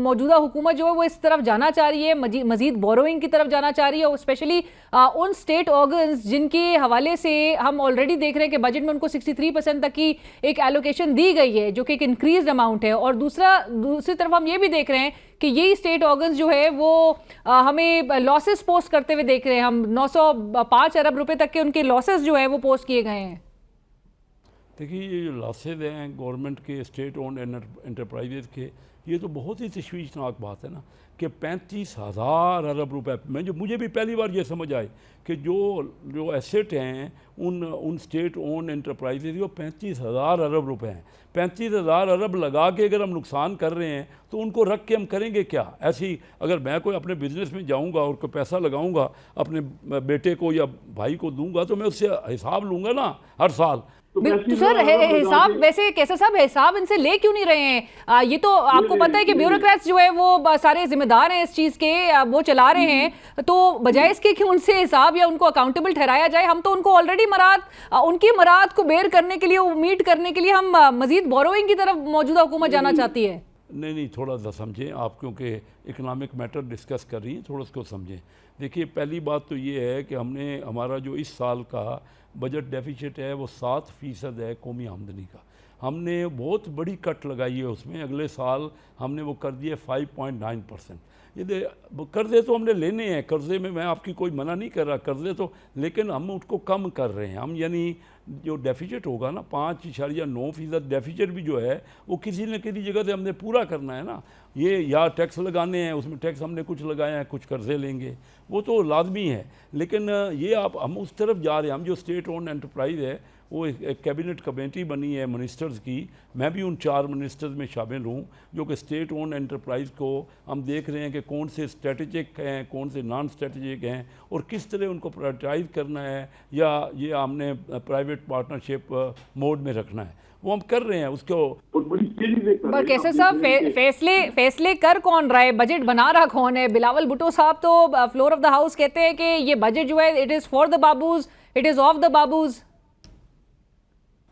मौजूदा हुकूमत जो है वो इस तरफ जाना चाह रही है, मजीद बोरोइंग की तरफ जाना चाह रही है, और स्पेशली उन स्टेट ऑर्गन्स जिनके हवाले से हम ऑलरेडी देख रहे हैं कि बजट में उनको 63% तक की एक एलोकेशन दी गई है, जो कि एक इंक्रीज अमाउंट है, और दूसरी तरफ हम ये भी देख रहे हैं कि यही स्टेट ऑर्गन्स जो है वो हमें लॉसेस पोस्ट करते हुए देख रहे हैं। हम 905 अरब रुपए तक के उनके लॉसेस जो है वो पोस्ट किए गए हैं। देखिए, ये जो लॉसेज हैं गवर्नमेंट के, स्टेट ओन्ड एंटरप्राइजेज के, ये तो बहुत ही तशवीशनाक बात है ना कि 35,000 अरब रुपए में, जो मुझे भी पहली बार ये समझ आए कि जो एसेट हैं उन स्टेट ओन एंटरप्राइजेज वो 35,000 अरब रुपए हैं। 35,000 अरब लगा के अगर हम नुकसान कर रहे हैं तो उनको रख के हम करेंगे क्या? ऐसी अगर मैं कोई अपने बिजनेस में जाऊंगा और कोई पैसा लगाऊंगा, अपने बेटे को या भाई को दूंगा, तो मैं उससे हिसाब लूंगा ना हर साल। तो सर, हिसाब वैसे कैसे साहब, हिसाब इनसे ले क्यों नहीं रहे हैं? ये तो आपको पता है कि ब्यूरोक्रेट्स जो है वो सारे जिम्मेदार हैं इस चीज़ के, वो चला रहे हैं, तो बजाय इसके कि उनसे हिसाब या उनको अकाउंटेबल ठहराया जाए, हम तो उनको ऑलरेडी उनकी मराद को बेयर करने के लिए, मीट करने के लिए हम मजीद बोरोइंग की तरफ मौजूदा हुकूमत जाना चाहती है। नहीं, थोड़ा सा समझें आप, क्योंकि इकनॉमिक मैटर डिस्कस कर रही हैं, थोड़ा उसको समझें। देखिए, पहली बात तो ये है कि हमारा जो इस साल का बजट डेफिसिट है वो 7% है कौमी आमदनी का। हमने बहुत बड़ी कट लगाई है उसमें, अगले साल हमने वो कर दिए 5.9%। ये कर्ज़े तो हमने लेने हैं, कर्ज़े में मैं आपकी कोई मना नहीं कर रहा, कर्ज़े तो, लेकिन हम उसको कम कर रहे हैं। हम यानी जो डेफिसिट होगा ना 5.9% डेफिसिट भी जो है वो किसी न किसी जगह से हमने पूरा करना है ना। ये या टैक्स लगाने हैं, उसमें टैक्स हमने कुछ लगाए हैं, कुछ कर्ज़े लेंगे, वो तो लाजमी है। लेकिन ये हम उस तरफ जा रहे हैं। हम जो स्टेट ओन एंटरप्राइज है वो एक कैबिनेट कमेटी बनी है मिनिस्टर्स की, मैं भी उन 4 मिनिस्टर्स में शामिल हूँ, जो कि स्टेट ओन एंटरप्राइज को हम देख रहे हैं कि कौन से स्ट्रेटेजिक हैं, कौन से नॉन स्ट्रेटेजिक हैं, और किस तरह उनको प्रायोरिटाइज करना है, या ये हमने प्राइवेट पार्टनरशिप मोड में रखना है, वो हम कर रहे हैं उसको। पर कैसे साहब, फैसले कर कौन रहा है? बजट बना रहा कौन है? बिलावल भुट्टो साहब तो फ्लोर ऑफ द हाउस कहते हैं कि ये बजट जो है it is for the babus, it is of the babus.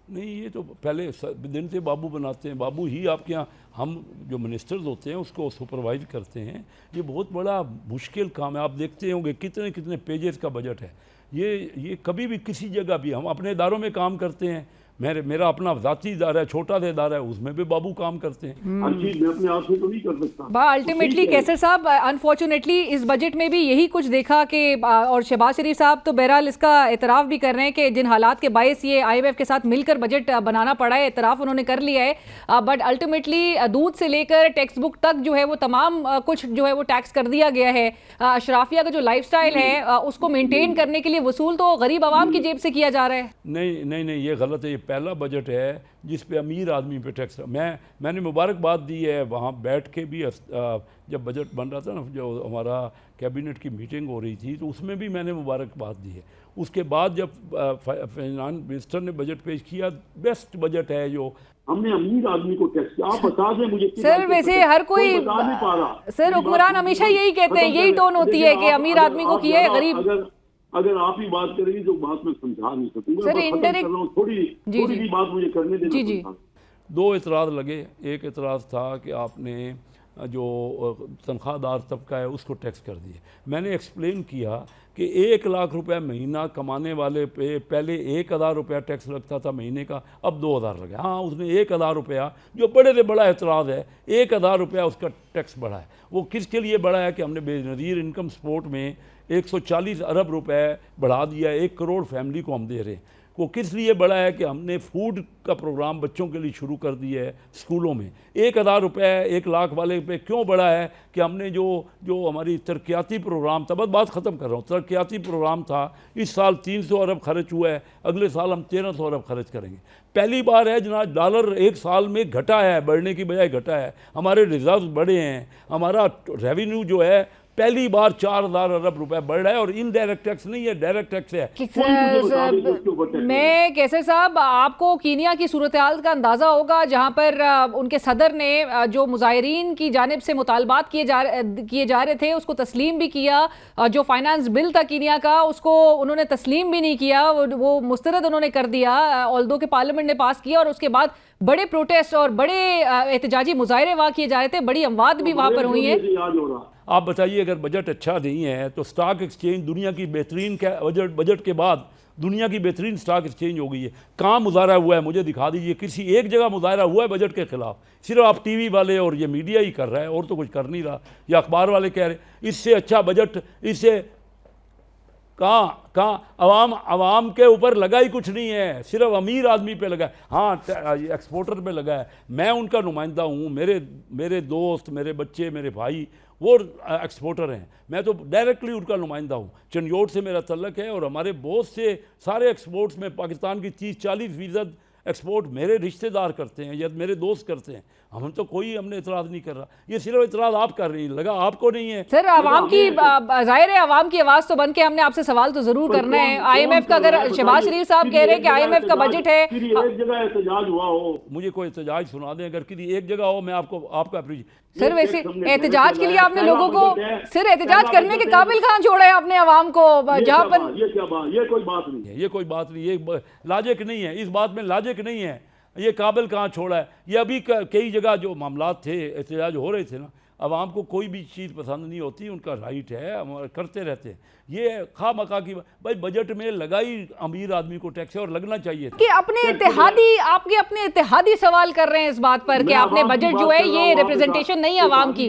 नहीं, ये तो पहले दिन से बाबू बनाते हैं, बाबू ही आपके यहाँ, हम जो मिनिस्टर्स होते हैं उसको सुपरवाइज करते हैं। ये बहुत बड़ा मुश्किल काम है। आप देखते होंगे कितने कितने पेजेस का बजट है। ये कभी भी किसी जगह भी, हम अपने इदारों में काम करते हैं, मेरा अपना ज़ाती इदारा है, छोटा सा इदारा है, उसमें भी बाबू काम करते हैं। हर चीज मैं अपने आप से तो नहीं कर सकता। अल्टीमेटली कैसर साहब, अनफॉर्चुनेटली इस बजट में भी यही कुछ देखा कि, और शहबाज शरीफ साहब तो बहरहाल इसका एतराफ़ भी कर रहे हैं कि जिन हालात के बायस ये IMF के साथ मिलकर बजट बनाना पड़ा है, एतराफ़ उन्होंने कर लिया है। बट अल्टीमेटली दूध से लेकर टेक्स्ट बुक तक जो है वो तमाम कुछ जो है वो टैक्स कर दिया गया है। अशराफिया का जो लाइफस्टाइल है उसको मेंटेन करने के लिए वसूल तो गरीब आवाम की जेब से किया जा रहा है। नहीं, ये गलत है। ये पहला बजट है जिस पे अमीर आदमी पे टैक्स। मैंने मुबारकबाद दी है वहाँ बैठ के भी, जब बजट बन रहा था ना, जो हमारा कैबिनेट की मीटिंग हो रही थी, तो उसमें भी मैंने मुबारकबाद दी है। उसके बाद जब फाइनेंस मिनिस्टर ने बजट पेश किया, बेस्ट बजट है जो हमने अमीर आदमी को टैक्स किया। आप बता दें मुझे। सर वैसे हर कोई बता नहीं पा रहा। सर हुक्मरान हमेशा यही कहते हैं, यही टोन होती है कि अमीर आदमी को किया है, गरीब। अगर आप ही बात करेंगी तो बात मैं समझा नहीं सकूंगा। सर इंडायरेक्ट थोड़ी भी बात मुझे करने देना। जी। दो एतराज़ लगे। एक एतराज़ था कि आपने जो तनख्वाहदार तबका है उसको टैक्स कर दिए। मैंने एक्सप्लेन किया कि 1 लाख रुपया महीना कमाने वाले पे पहले 1000 रुपया टैक्स लगता था महीने का, अब 2000 लगा। हाँ, उसने 1000 रुपया, जो बड़े से बड़ा एतराज़ है, 1000 रुपया उसका टैक्स बढ़ा है। वो किसके लिए बढ़ा है कि हमने बेनज़ीर इनकम सपोर्ट में 140 अरब रुपए बढ़ा दिया, 1 करोड़ फैमिली को हम दे रहे हैं। वो किस लिए बढ़ा है कि हमने फूड का प्रोग्राम बच्चों के लिए शुरू कर दिया है स्कूलों में। 1000 रुपये 1 लाख वाले पे क्यों बढ़ा है कि हमने जो हमारी तरक्याती प्रोग्राम था, बस बात ख़त्म कर रहा हूँ, तरक्याती प्रोग्राम था, इस साल 300 अरब खर्च हुआ है, अगले साल हम 1300 अरब खर्च करेंगे। पहली बार है जनाब डॉलर 1 साल में घटा है, बढ़ने की बजाय घटा है। हमारे रिजर्व बढ़े हैं, हमारा रेवेन्यू जो है पहली बार 4000 अरब रुपए बढ़ रहा है, और इनडायरेक्ट टैक्स नहीं है, डायरेक्ट टैक्स है। मैं कैसर साहब, आपको कीनिया की सूरत हाल का अंदाज़ा होगा जहां पर उनके सदर ने जो मुजाहिरीन की जानिब से मुतालबात किए जा रहे थे उसको तस्लीम भी किया। जो फाइनेंस बिल था कीनिया का उसको उन्होंने तस्लीम भी नहीं किया, वो मुस्तरद उन्होंने कर दिया, ऑल्दो के पार्लियामेंट ने पास किया, और उसके बाद बड़े प्रोटेस्ट और बड़े एहतजाजी मुजाहरे वहाँ किए जा रहे थे, बड़ी अमवात भी वहाँ पर हुई है। आप बताइए, अगर बजट अच्छा नहीं है तो स्टॉक एक्सचेंज दुनिया की बेहतरीन बजट के बाद दुनिया की बेहतरीन स्टॉक एक्सचेंज हो गई है। कहाँ मुजाहरा हुआ है मुझे दिखा दीजिए, किसी एक जगह मुजाहरा हुआ है बजट के खिलाफ? सिर्फ आप टीवी वाले और ये मीडिया ही कर रहा है, और तो कुछ कर नहीं रहा, या अखबार वाले कह रहे इससे अच्छा बजट, इससे कहाँ अवाम के ऊपर लगा ही कुछ नहीं है, सिर्फ अमीर आदमी पे लगा है। हाँ, एक्सपोर्टर पे लगा है। मैं उनका नुमाइंदा हूँ, मेरे दोस्त, मेरे बच्चे, मेरे भाई वो एक्सपोर्टर हैं, मैं तो डायरेक्टली उनका नुमाइंदा हूँ। चंडियोट से मेरा तल्लक है, और हमारे बहुत से सारे एक्सपोर्ट्स में पाकिस्तान की 30-40% एक्सपोर्ट मेरे रिश्तेदार करते हैं या मेरे दोस्त करते हैं। हम तो हमने इतराज़ नहीं कर रहा, ये सिर्फ इतराज़ आप कर रही हैं, लगा आपको नहीं है। सर आवाम की जाहिर है, आवाम की आवाज़ तो बन के हमने आपसे सवाल तो ज़रूर करना है। IMF का, अगर शहबाज शरीफ साहब कह रहे हैं कि IMF का बजट है, एक जगह एहतजाज हुआ हो, मुझे कोई एहतजाज सुना दें, अगर किसी एक जगह हो, मैं आपका अप्रीशिएट। सर वैसे एहतजाज के लिए आपने लोगों को, सिर एहतजाज करने के काबिल कहाँ छोड़ा है आपने आवाम को, जहाँ पर ये कोई बात नहीं है, ये कोई बात नहीं, ये लाजिक नहीं है, इस बात में लाजिक नहीं है, ये काबिल कहाँ छोड़ा है। ये अभी कई जगह जो मामलात थे, एहतजाज हो रहे थे ना, आवाम को कोई भी चीज़ पसंद नहीं होती, उनका राइट है, हम करते रहते हैं। ये खा मका की भाई बजट में लगाई अमीर आदमी को टैक्स है, और लगना चाहिए कि आपके अपने इत्तेहादी सवाल कर रहे हैं इस बात पर कि आपने बजट जो है ये रिप्रेजेंटेशन नहीं है आवाम की।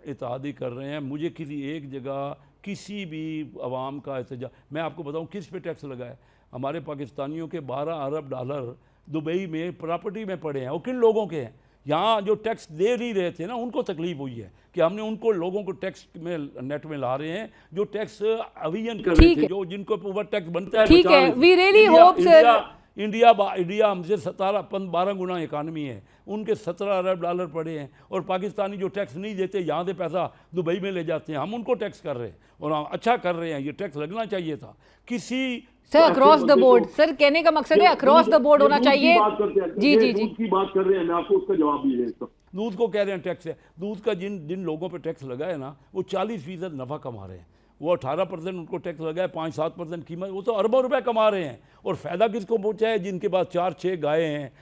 इत्तेहादी कर रहे हैं, मुझे किसी एक जगह किसी भी आवाम का एहतजाज, मैं आपको बताऊँ किस पे टैक्स लगा है। हमारे पाकिस्तानियों के 12 अरब डॉलर दुबई में प्रॉपर्टी में पड़े हैं, और किन लोगों के हैं? यहाँ जो टैक्स दे नहीं रहे थे ना, उनको तकलीफ हुई है कि हमने उनको लोगों को टैक्स में नेट में ला रहे हैं, जो टैक्स अवियन कर रहे थे, जो जिनको ऊपर टैक्स बनता है। ठीक है, we really hope sir. India हमसे 12 गुना इकानमी है, उनके 17 अरब डॉलर पड़े हैं, और पाकिस्तानी जो टैक्स नहीं देते, यहाँ से पैसा दुबई में ले जाते हैं, हम उनको टैक्स कर रहे हैं, और हम अच्छा कर रहे हैं। ये टैक्स लगना चाहिए था किसी sir across the board. Sir कहने का मकसद है अक्रॉस द बोर्ड होना चाहिए। जी जी जी, की बात कर रहे हैं, मैं आपको उसका जवाब भी दे। दूध को कह रहे हैं टैक्स है, दूध का जिन लोगों पे टैक्स लगा है ना, वो 40% नफ़ा कमा रहे हैं, वो 18% उनको टैक्स लगा है, 5-7% कीमत, वो तो अरबों रुपए कमा रहे हैं। और फ़ायदा किसको पहुंचा है? जिनके पास 4-6 गायें हैं,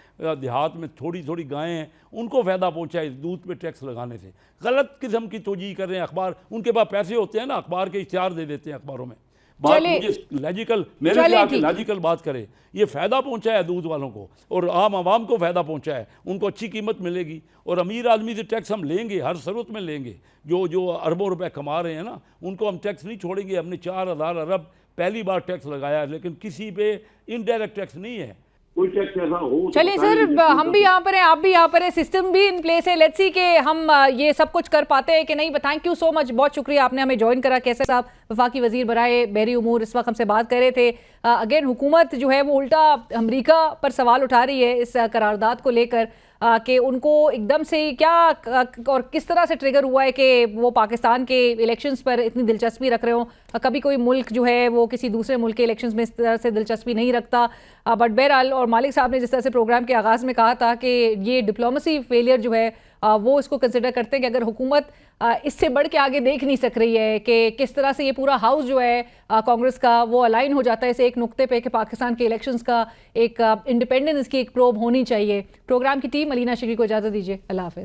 देहात में थोड़ी गायें हैं, उनको फ़ायदा पहुंचा है दूध पे टैक्स लगाने से। गलत किस्म की तोजी कर रहे हैं अखबार, उनके पास पैसे होते हैं ना, अखबार के इश्तिहार दे देते हैं अखबारों में। बात मुझे लॉजिकल, मेरे से आके लॉजिकल बात करे। ये फ़ायदा पहुंचा है दूध वालों को, और आम आवाम को फ़ायदा पहुंचा है, उनको अच्छी कीमत मिलेगी। और अमीर आदमी से टैक्स हम लेंगे, हर सूरत में लेंगे। जो अरबों रुपए कमा रहे हैं ना, उनको हम टैक्स नहीं छोड़ेंगे। हमने 4000 अरब पहली बार टैक्स लगाया है, लेकिन किसी पे इनडायरेक्ट टैक्स नहीं है। कोई टैक्स ऐसा हो। चलिए सर, हम भी यहाँ पर हैं, आप भी यहाँ पर हैं, सिस्टम भी इन प्लेस है। लेट्स सी कि हम ये सब कुछ कर पाते हैं कि नहीं। थैंक यू सो मच, बहुत शुक्रिया आपने हमें ज्वाइन करा। कैसर साहब, वफाकी वजीर बराए बहरी उमूर, इस वक्त हमसे बात कर रहे थे। अगेन हुकूमत जो है वो उल्टा अमरीका पर सवाल उठा रही है इस करारदाद को लेकर। कि उनको एकदम से क्या और किस तरह से ट्रिगर हुआ है कि वो पाकिस्तान के इलेक्शंस पर इतनी दिलचस्पी रख रहे हो? कभी कोई मुल्क जो है वो किसी दूसरे मुल्क के इलेक्शंस में इस तरह से दिलचस्पी नहीं रखता, बट बहरहाल, और मालिक साहब ने जिस तरह से प्रोग्राम के आगाज़ में कहा था कि ये डिप्लोमेसी फेलियर जो है वो इसको कंसिडर करते हैं कि अगर हुकूमत इससे बढ़ के आगे देख नहीं सक रही है कि किस तरह से ये पूरा हाउस जो है कांग्रेस का वो अलाइन हो जाता है इस एक नुक्ते पे कि पाकिस्तान के इलेक्शंस का एक इंडिपेंडेंस की एक प्रोब होनी चाहिए। प्रोग्राम की टीम, अलीना शिगरी को इजाज़त दीजिए। अल्लाह हाफ़िज़।